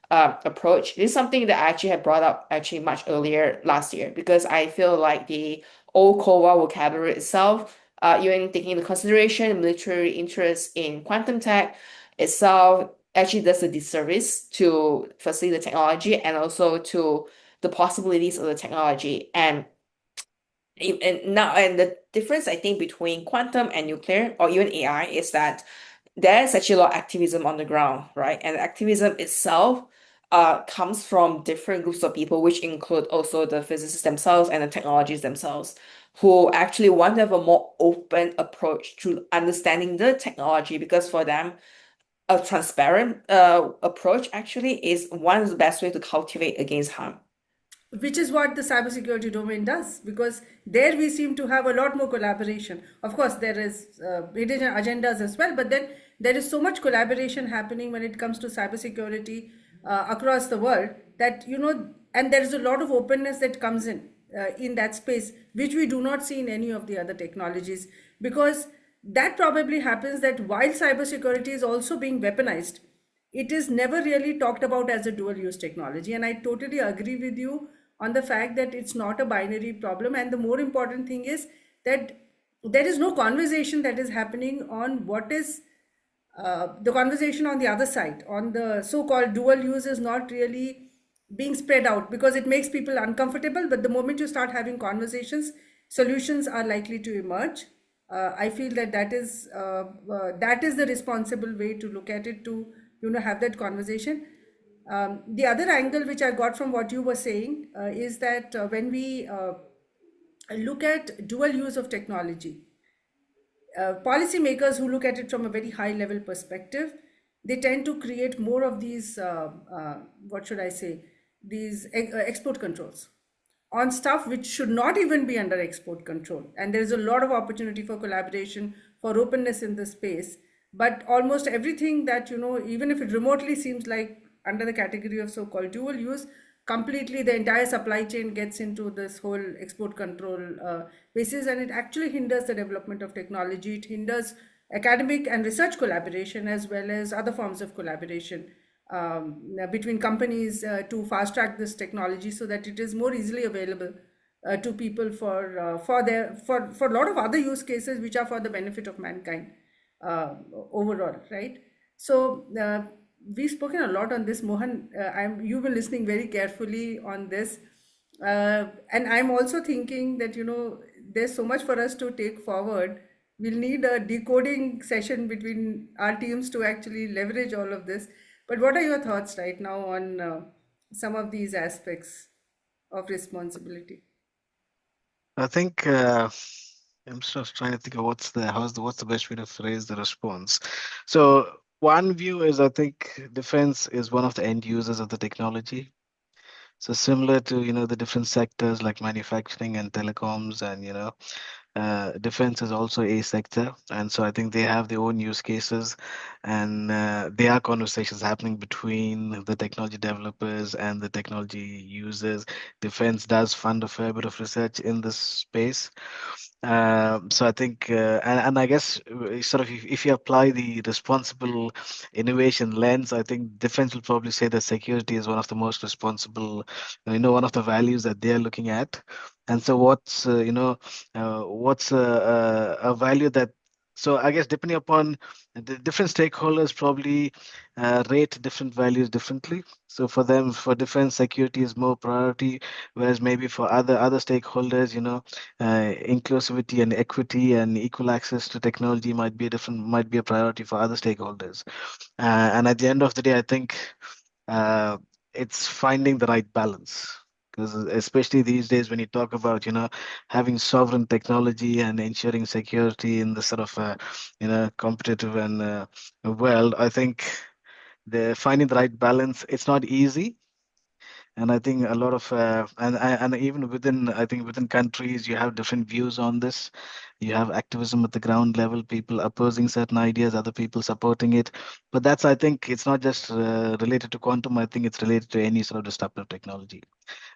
approach. This is something that I actually had brought up actually much earlier last year because I feel like the old Cold War vocabulary itself, even taking into consideration military interest in quantum tech itself, actually does a disservice to firstly the technology and also to the possibilities of the technology. And the difference I think between quantum and nuclear or even AI is that there's actually a lot of activism on the ground, right? And activism itself comes from different groups of people, which include also the physicists themselves and the technologies themselves, who actually want to have a more open approach to understanding the technology because for them, a transparent approach actually is one of the best way to cultivate against harm. Which is what the cybersecurity domain does, because there we seem to have a lot more collaboration. Of course, there is hidden agendas as well, but then there is so much collaboration happening when it comes to cybersecurity across the world that, and there is a lot of openness that comes in that space, which we do not see in any of the other technologies, because that probably happens that while cybersecurity is also being weaponized, it is never really talked about as a dual use technology. And I totally agree with you on the fact that it's not a binary problem. And the more important thing is that there is no conversation that is happening on what is the conversation on the other side, on the so-called dual use, is not really being spread out because it makes people uncomfortable. But the moment you start having conversations, solutions are likely to emerge. I feel that that is the responsible way to look at it, to have that conversation. The other angle which I got from what you were saying is that when we look at dual use of technology, policymakers who look at it from a very high level perspective, they tend to create more of these, what should I say, these export controls on stuff which should not even be under export control. And there is a lot of opportunity for collaboration, for openness in this space. But almost everything that, even if it remotely seems like under the category of so-called dual use, completely the entire supply chain gets into this whole export control basis, and it actually hinders the development of technology. It hinders academic and research collaboration as well as other forms of collaboration between companies to fast track this technology so that it is more easily available to people for a lot of other use cases which are for the benefit of mankind overall, right? So we've spoken a lot on this, Mohan. You've been listening very carefully on this, and I'm also thinking that there's so much for us to take forward. We'll need a decoding session between our teams to actually leverage all of this. But what are your thoughts right now on some of these aspects of responsibility? I think I'm just trying to think of what's the best way to phrase the response. So one view is I think defense is one of the end users of the technology. So similar to the different sectors like manufacturing and telecoms and defense is also a sector, and so I think they have their own use cases, and there are conversations happening between the technology developers and the technology users. Defense does fund a fair bit of research in this space. So I think, and I guess sort of if you apply the responsible innovation lens, I think defense will probably say that security is one of the most responsible, one of the values that they're looking at. And so what's a value that, so I guess depending upon the different stakeholders probably rate different values differently. So for them, for defense, security is more priority, whereas maybe for other stakeholders, inclusivity and equity and equal access to technology might be a priority for other stakeholders. And at the end of the day, I think uh, it's finding the right balance. Because especially these days, when you talk about, having sovereign technology and ensuring security in the sort of, competitive and world, I think the finding the right balance, it's not easy. And I think a lot of and even within, I think within countries, you have different views on this. You have activism at the ground level, people opposing certain ideas, other people supporting it. But that's, I think, it's not just related to quantum. I think it's related to any sort of disruptive technology,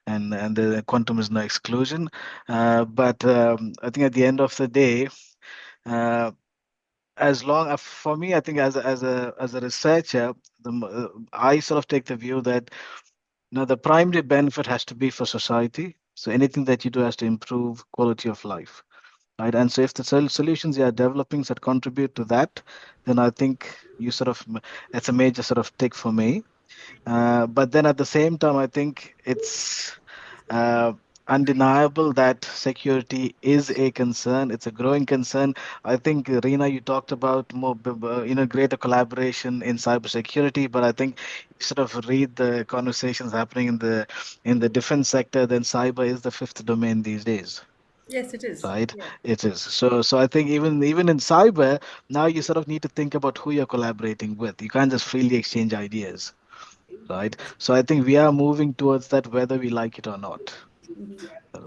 and the quantum is no exclusion. But I think at the end of the day, uh, as long for me, I think as a researcher, I sort of take the view that the primary benefit has to be for society. So anything that you do has to improve quality of life, right? And so if the solutions you are developing that contribute to that, then I think you sort of it's a major sort of tick for me. But then at the same time, I think it's uh, undeniable that security is a concern. It's a growing concern. I think, Reena, you talked about more, greater collaboration in cybersecurity, but I think you sort of read the conversations happening in the defense sector, then cyber is the fifth domain these days. Yes, it is. Right, Yeah. it is. So I think even in cyber, now you sort of need to think about who you're collaborating with. You can't just freely exchange ideas, right? So I think we are moving towards that whether we like it or not,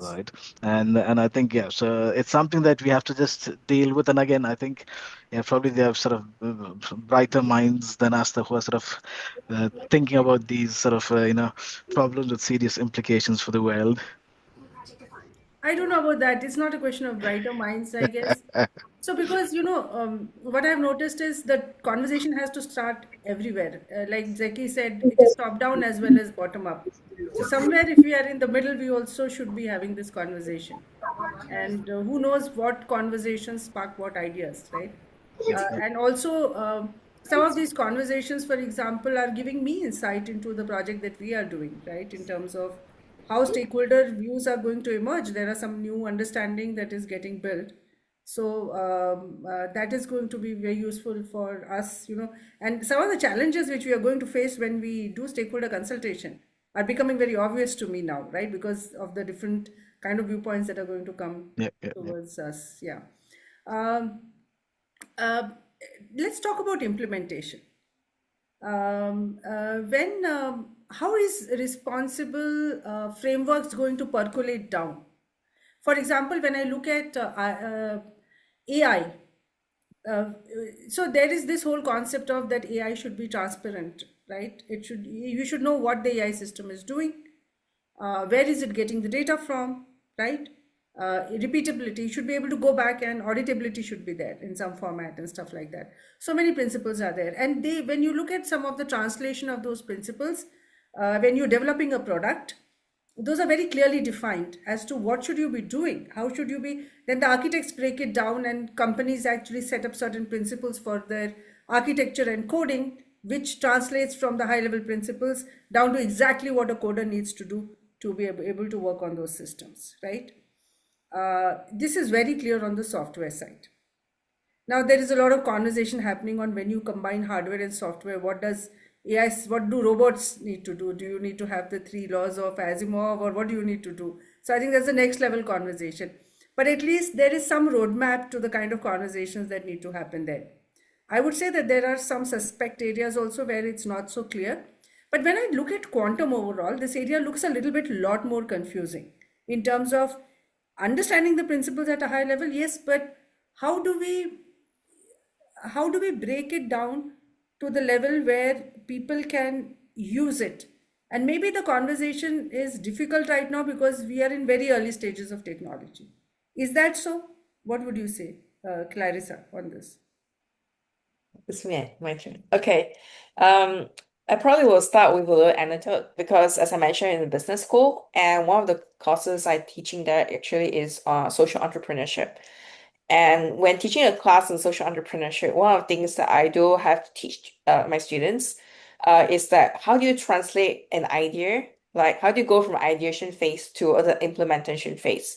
right? And I think, yeah, so it's something that we have to just deal with. And again, I think, yeah, probably they have sort of brighter minds than us who are sort of thinking about these sort of problems with serious implications for the world. I don't know about that. It's not a question of brighter minds, I guess. So, because what I've noticed is that conversation has to start everywhere. Like Zeki said, it is top down as well as bottom up. So, somewhere, if we are in the middle, we also should be having this conversation. And who knows what conversations spark what ideas, right? And also, some of these conversations, for example, are giving me insight into the project that we are doing, right? In terms of how stakeholder views are going to emerge. There are some new understanding that is getting built. So that is going to be very useful for us, and some of the challenges which we are going to face when we do stakeholder consultation are becoming very obvious to me now, right? Because of the different kind of viewpoints that are going to come Yeah, yeah, yeah. towards us. Yeah. Um, uh, let's talk about implementation. When How is responsible frameworks going to percolate down? For example, when I look at AI, uh, so there is this whole concept of that AI should be transparent, right? You should know what the AI system is doing, where is it getting the data from, right? Repeatability, you should be able to go back, and auditability should be there in some format and stuff like that. So many principles are there, and when you look at some of the translation of those principles, when you're developing a product, those are very clearly defined as to what should you be doing, how should you be. Then the architects break it down, and companies actually set up certain principles for their architecture and coding, which translates from the high level principles down to exactly what a coder needs to do to be able to work on those systems, right? This is very clear on the software side. Now there is a lot of conversation happening on when you combine hardware and software. What do robots need to do? Do you need to have the three laws of Asimov, or what do you need to do? So I think that's the next level conversation. But at least there is some roadmap to the kind of conversations that need to happen there. I would say that there are some suspect areas also where it's not so clear. But when I look at quantum overall, this area looks a little bit lot more confusing in terms of understanding the principles at a high level, yes, but how do we how do we break it down to the level where people can use it? And maybe the conversation is difficult right now because we are in very early stages of technology. Is that so? What would you say, Clarissa, on this? It's me, my turn. Okay. I probably will start with a little anecdote because, as I mentioned, in the business school, and one of the courses I teaching there actually is social entrepreneurship. And when teaching a class in social entrepreneurship, one of the things that I do have to teach my students is that how do you translate an idea? Like, how do you go from ideation phase to the implementation phase?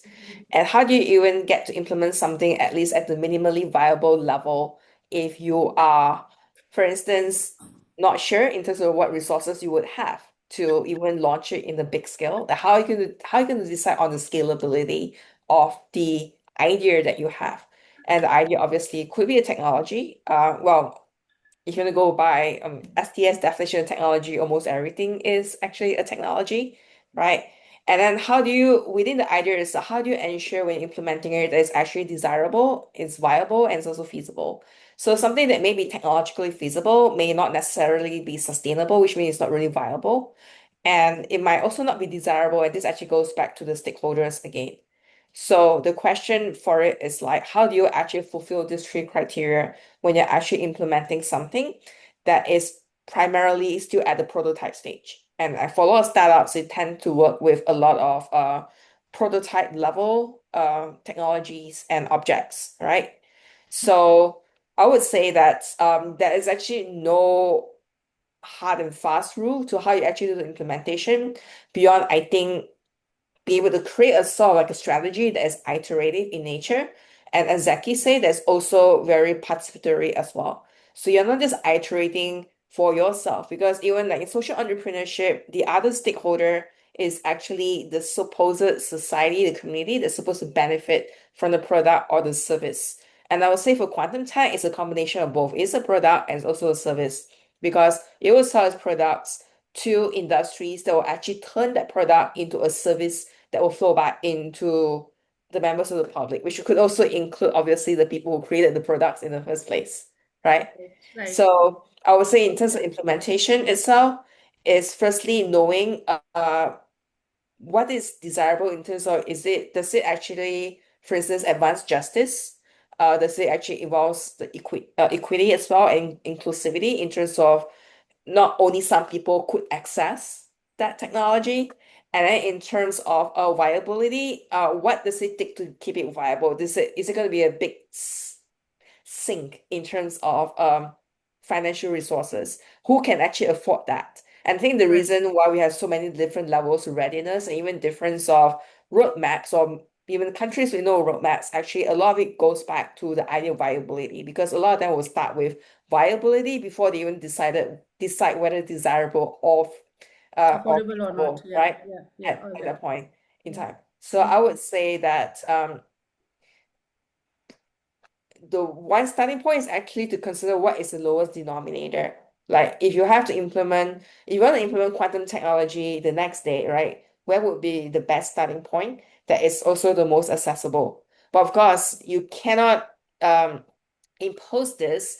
And how do you even get to implement something at least at the minimally viable level if you are, for instance, not sure in terms of what resources you would have? to even launch it in the big scale? Like, how are you going to decide on the scalability of the idea that you have? And the idea obviously could be a technology. Well, if you want to go by STS definition of technology, almost everything is actually a technology, right? And then how do you, within the idea is how do you ensure when implementing it that it's actually desirable, it's viable, and it's also feasible? So something that may be technologically feasible may not necessarily be sustainable, which means it's not really viable. And it might also not be desirable. And this actually goes back to the stakeholders again. So the question for it is like, how do you actually fulfill these three criteria when you're actually implementing something that is primarily still at the prototype stage? And for a lot of startups, they tend to work with a lot of prototype level technologies and objects, right? So I would say that there is actually no hard and fast rule to how you actually do the implementation beyond, I think, be able to create a sort of like a strategy that is iterative in nature. And as Zaki said, that's also very participatory as well. So you're not just iterating for yourself, because even like in social entrepreneurship, the other stakeholder is actually the supposed society, the community that's supposed to benefit from the product or the service. And I would say for quantum tech, it's a combination of both. It's a product and it's also a service, because it will sell its products to industries that will actually turn that product into a service that will flow back into the members of the public, which could also include obviously the people who created the products in the first place, right? Right. So I would say in terms of implementation itself, is firstly knowing what is desirable in terms of does it actually, for instance, advance justice? Does it actually involves the equity as well and inclusivity in terms of not only some people could access that technology, and then in terms of viability, what does it take to keep it viable? Is it going to be a big sink in terms of financial resources? Who can actually afford that? And I think the Right. reason why we have so many different levels of readiness and even difference of roadmaps or even countries with no roadmaps, actually a lot of it goes back to the idea of viability, because a lot of them will start with viability before they even decide whether desirable or Affordable or not. feasible, Yeah, right? yeah, yeah. At, All at right. that point in Yeah. time. So I would say that the one starting point is actually to consider what is the lowest denominator. Like if you have to implement, if you want to implement quantum technology the next day, right? Where would be the best starting point that is also the most accessible? But of course, you cannot impose this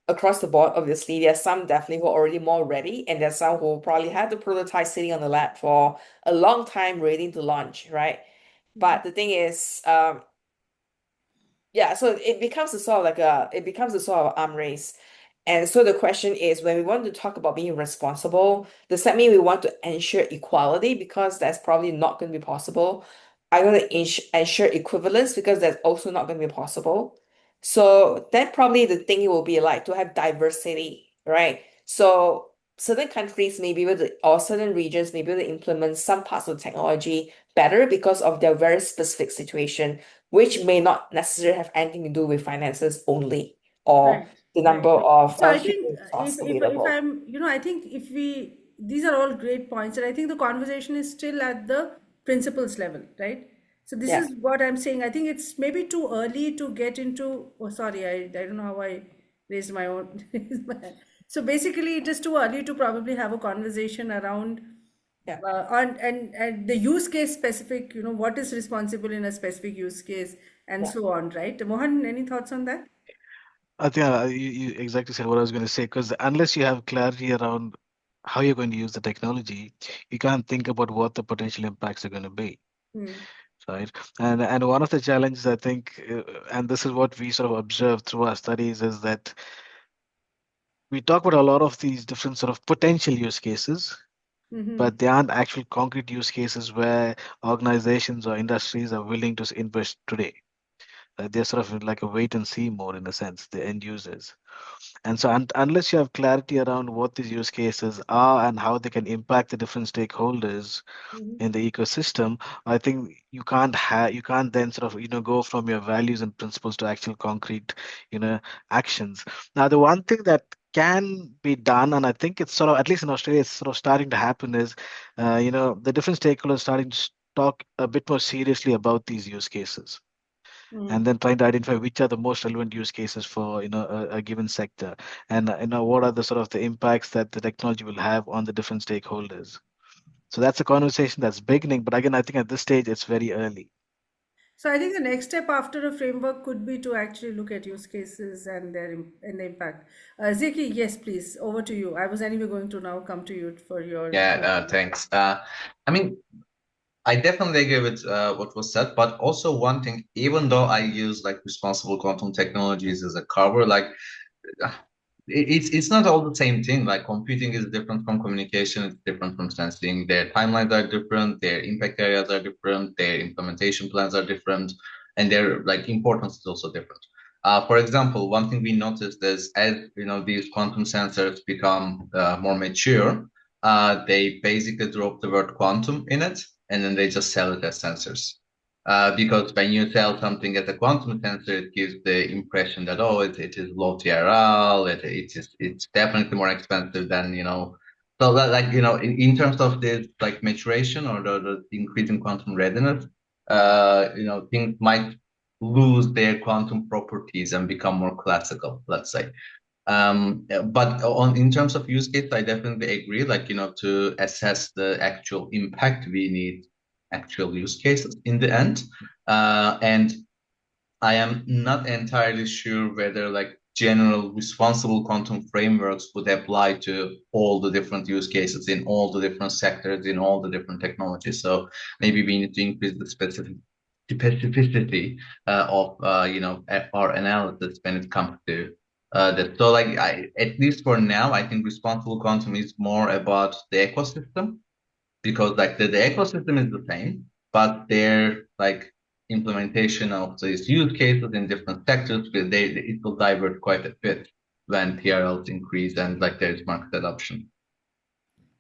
across the board. Obviously, there are some definitely who are already more ready, and there's some who probably had the prototype sitting on the lab for a long time waiting to launch, right? But the thing is, yeah, so it becomes a sort of arm race. And so the question is, when we want to talk about being responsible, does that mean we want to ensure equality? Because that's probably not going to be possible. I'm going to ensure equivalence, because that's also not going to be possible. So then probably the thing will be like to have diversity, right? So certain countries may be able to, or certain regions may be able to implement some parts of the technology better because of their very specific situation, which may not necessarily have anything to do with finances only or Right, the right. number of So I think human resource if available. I'm, I think if we, these are all great points, and I think the conversation is still at the principles level, right? So this Yeah, is what I'm saying. I think it's maybe too early to get into, oh, sorry, I don't know how I raised my own. raised my hand. So basically, it is too early to probably have a conversation around yeah, on and the use case specific, what is responsible in a specific use case and yeah, so on, right? Mohan, any thoughts on that? I think you exactly said what I was going to say, because unless you have clarity around how you're going to use the technology, you can't think about what the potential impacts are going to be, Hmm. right? And one of the challenges I think, and this is what we sort of observe through our studies, is that we talk about a lot of these different sort of potential use cases, Mm-hmm. but they aren't actual concrete use cases where organizations or industries are willing to invest today. They're sort of like a wait and see mode in a sense, the end users. And so, unless you have clarity around what these use cases are and how they can impact the different stakeholders Mm-hmm. in the ecosystem, I think you can't then sort of go from your values and principles to actual concrete actions. Now, the one thing that can be done, and I think it's sort of, at least in Australia, it's sort of starting to happen, is the different stakeholders starting to talk a bit more seriously about these use cases, and then trying to identify which are the most relevant use cases for a given sector, and what are the sort of the impacts that the technology will have on the different stakeholders. So that's a conversation that's beginning, but again, I think at this stage it's very early. So I think the next step after a framework could be to actually look at use cases and and the impact. Zeki, yes, please, over to you. I was anyway going to now come to you for your Yeah, thanks. I mean, I definitely agree with what was said, but also one thing, even though I use like responsible quantum technologies as a cover, like it's not all the same thing. Like computing is different from communication, it's different from sensing. Their timelines are different, their impact areas are different, their implementation plans are different, and their like importance is also different. For example, one thing we noticed is as these quantum sensors become more mature, they basically drop the word quantum in it, and then they just sell it as sensors. Because when you sell something as a quantum sensor, it gives the impression that it is low TRL, it's definitely more expensive than So that, like in terms of this like maturation or the increasing quantum readiness, things might lose their quantum properties and become more classical, let's say. But in terms of use case, I definitely agree. Like, to assess the actual impact, we need actual use cases in the end. And I am not entirely sure whether like general responsible quantum frameworks would apply to all the different use cases in all the different sectors, in all the different technologies. So maybe we need to increase the specificity of our analysis when it comes to that. So like at least for now, I think responsible quantum is more about the ecosystem, because like the ecosystem is the same, but their like implementation of these use cases in different sectors, it will divert quite a bit when TRLs increase and like there is market adoption.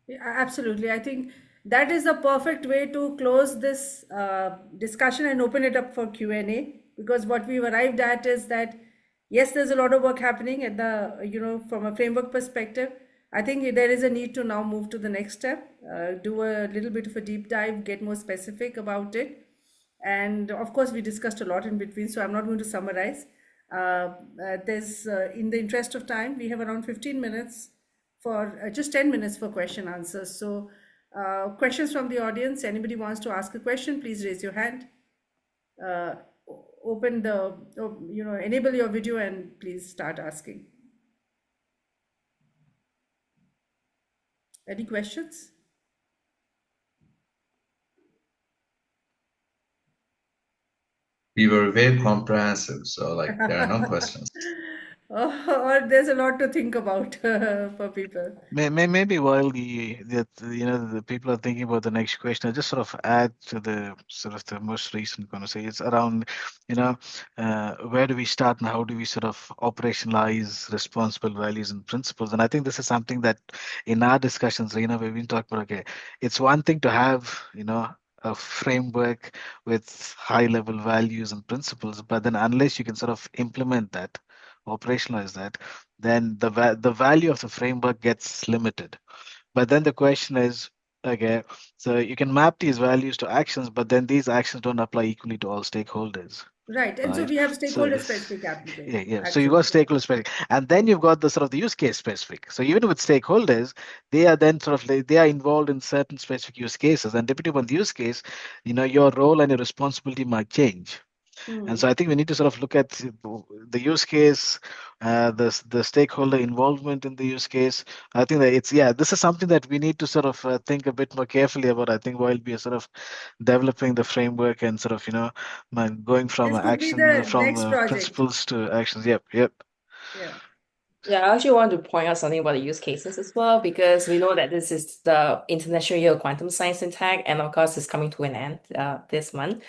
Yeah, absolutely. I think that is a perfect way to close this discussion and open it up for Q&A, because what we've arrived at is that yes, there's a lot of work happening at from a framework perspective. I think there is a need to now move to the next step, do a little bit of a deep dive, get more specific about it. And of course, we discussed a lot in between, so I'm not going to summarize. In the interest of time, we have around 15 minutes for just 10 minutes for question answers. So, questions from the audience. Anybody wants to ask a question, please raise your hand. Uh, enable your video and please start asking. Any questions? We were very comprehensive, so like there are no questions. Or there's a lot to think about for people. Maybe while the people are thinking about the next question, I just sort of add to the sort of the most recent conversation. It's around, where do we start and how do we sort of operationalize responsible values and principles? And I think this is something that in our discussions, we've been talking about. Okay, it's one thing to have, a framework with high level values and principles, but then unless you can sort of implement that, operationalize that, then the value of the framework gets limited. But then the question is, okay, so you can map these values to actions, but then these actions don't apply equally to all stakeholders. Right. And so Right. we have So stakeholder specific application. yeah. So you got stakeholder specific, and then you've got the sort of the use case specific. So even with stakeholders, they are then sort of they are involved in certain specific use cases, and depending on the use case, your role and your responsibility might change. And so I think we need to sort of look at the use case, the stakeholder involvement in the use case. I think that this is something that we need to sort of think a bit more carefully about. I think while we are sort of developing the framework and sort of going from This could be action the from next project. principles to actions. Yep. Yeah. Yeah, I actually want to point out something about the use cases as well, because we know that this is the International Year of Quantum Science and Tech, and of course, it's coming to an end this month.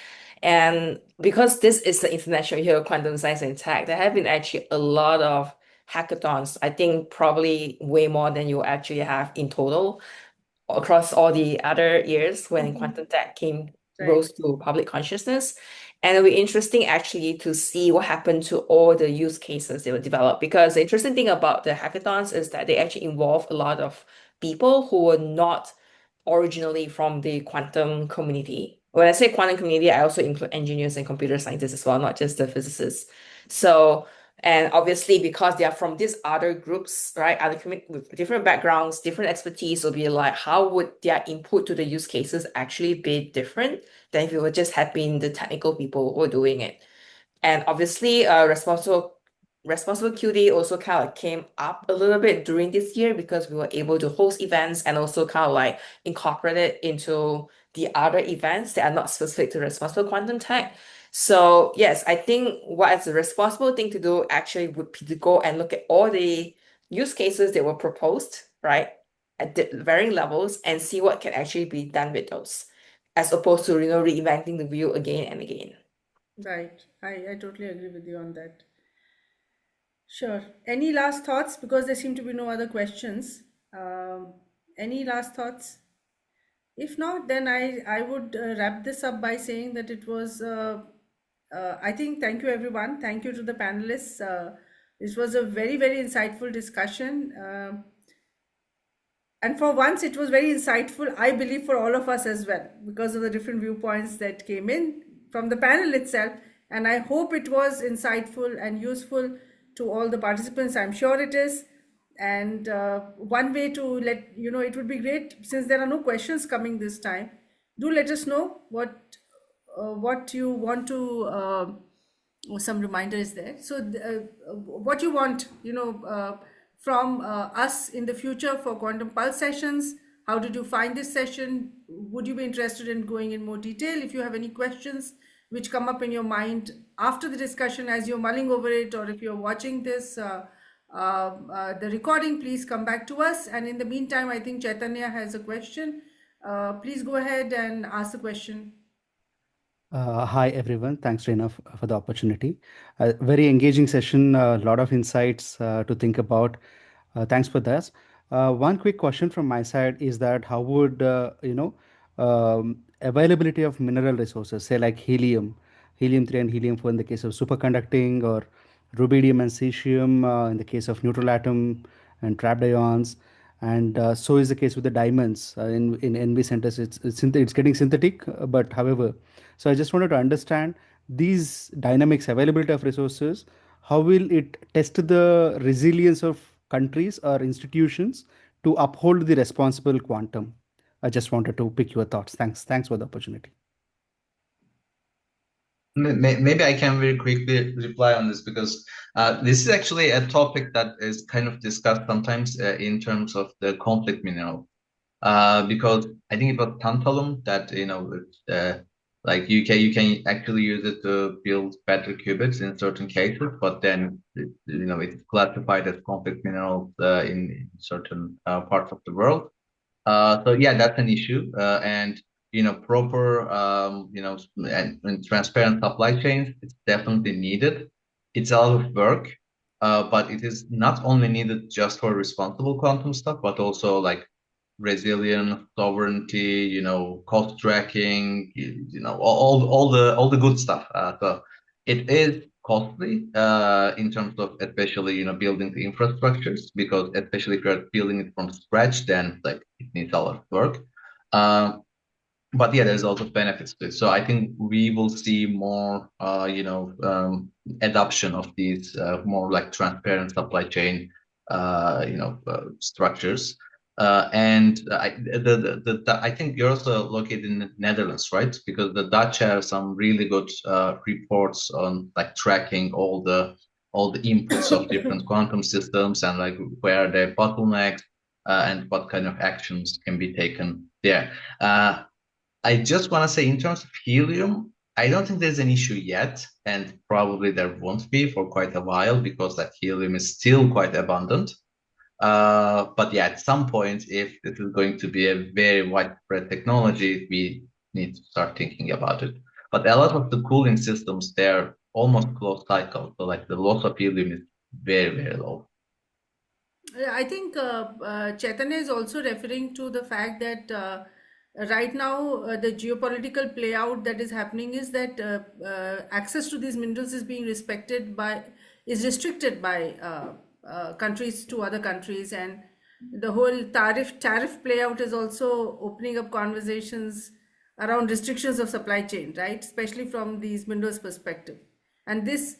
And because this is the International Year of Quantum Science and Tech, there have been actually a lot of hackathons. I think probably way more than you actually have in total across all the other years when quantum tech Right. rose to public consciousness. And it'll be interesting actually to see what happened to all the use cases they were developed. Because the interesting thing about the hackathons is that they actually involve a lot of people who were not originally from the quantum community. When I say quantum community, I also include engineers and computer scientists as well, not just the physicists. So, and obviously because they are from these other groups, right, other with different backgrounds, different expertise, will be like, how would their input to the use cases actually be different than if it were just had been the technical people who were doing it? And obviously, responsible QD also kind of came up a little bit during this year because we were able to host events and also kind of like incorporate it into the other events that are not specific to responsible quantum tech. So yes, I think what is a responsible thing to do actually would be to go and look at all the use cases that were proposed, right, at the varying levels and see what can actually be done with those, as opposed to reinventing the wheel again and again. Right. I totally agree with you on that. Sure. Any last thoughts? Because there seem to be no other questions. Any last thoughts? If not, then I would wrap this up by saying that it was, I think, thank you everyone. Thank you to the panelists. This was a very, very insightful discussion. And for once, it was very insightful, I believe, for all of us as well, because of the different viewpoints that came in from the panel itself. And I hope it was insightful and useful to all the participants. I'm sure it is. And one way to let you know, it would be great, since there are no questions coming this time, do let us know what you want to. Some reminder is there. So, what you want, from us in the future for quantum pulse sessions. How did you find this session? Would you be interested in going in more detail? If you have any questions which come up in your mind after the discussion as you're mulling over it, or if you're watching this, the recording, please come back to us. And in the meantime, I think Chaitanya has a question. Please go ahead and ask the question. Hi, everyone. Thanks, Reena, for the opportunity. Very engaging session, a lot of insights to think about. Thanks for this. One quick question from my side is that how would, availability of mineral resources, say like helium-3 and helium-4 in the case of superconducting, or rubidium and cesium in the case of neutral atom and trapped ions, and so is the case with the diamonds in NV centers. It's getting synthetic, but however, so I just wanted to understand these dynamics, availability of resources. How will it test the resilience of countries or institutions to uphold the responsible quantum? I just wanted to pick your thoughts. Thanks for the opportunity. Maybe I can very quickly reply on this, because this is actually a topic that is kind of discussed sometimes in terms of the conflict mineral. Because I think it was tantalum that, like you can actually use it to build better qubits in certain cases, but then it's classified as conflict mineral in certain parts of the world. So yeah, that's an issue, and proper and transparent supply chains, it's definitely needed. It's a lot of work, but it is not only needed just for responsible quantum stuff, but also like resilience, sovereignty, cost tracking, all the good stuff. So it is costly in terms of especially building the infrastructures, because especially if you're building it from scratch, then like it needs a lot of work. But yeah, there's also benefits to it. So I think we will see more, adoption of these more like transparent supply chain, structures. And I think you're also located in the Netherlands, right? Because the Dutch have some really good reports on like tracking all the inputs of different quantum systems, and like where the bottlenecks and what kind of actions can be taken there. I just want to say, in terms of helium, I don't think there's an issue yet, and probably there won't be for quite a while, because that helium is still quite abundant. But yeah, at some point, if it is going to be a very widespread technology, we need to start thinking about it. But a lot of the cooling systems, they're almost closed cycle. So like the loss of helium is very, very low. I think Chaitanya is also referring to the fact that right now, the geopolitical play out that is happening is that access to these minerals is being restricted by countries to other countries, and the whole tariff play out is also opening up conversations around restrictions of supply chain, right? Especially from these minerals perspective, and this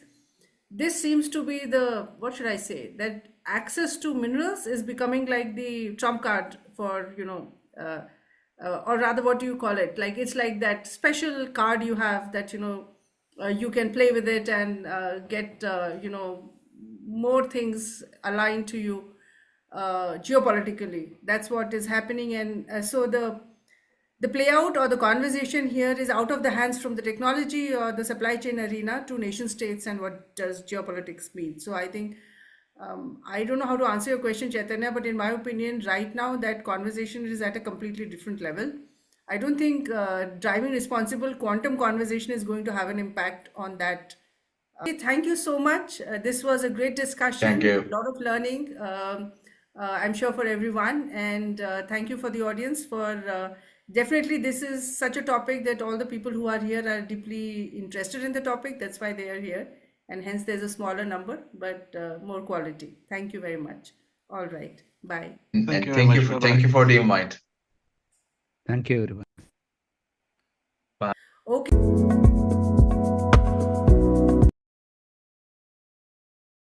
seems to be the, what should I say, that access to minerals is becoming like the trump card for, or rather, what do you call it? Like, it's like that special card you have that, you can play with it and get, more things aligned to you geopolitically. That's what is happening. And so the play out or the conversation here is out of the hands from the technology or the supply chain arena to nation states, and what does geopolitics mean. So I think, I don't know how to answer your question, Chaitanya, but in my opinion, right now that conversation is at a completely different level. I don't think driving responsible quantum conversation is going to have an impact on that. Thank you so much. This was a great discussion. Thank you. A lot of learning, I'm sure, for everyone. And thank you for the audience for definitely, this is such a topic that all the people who are here are deeply interested in the topic. That's why they are here. And hence there's a smaller number, but more quality. Thank you very much. All right. Bye. And Thank you very much. Bye-bye. thank you for the invite. Thank you, everyone. Okay.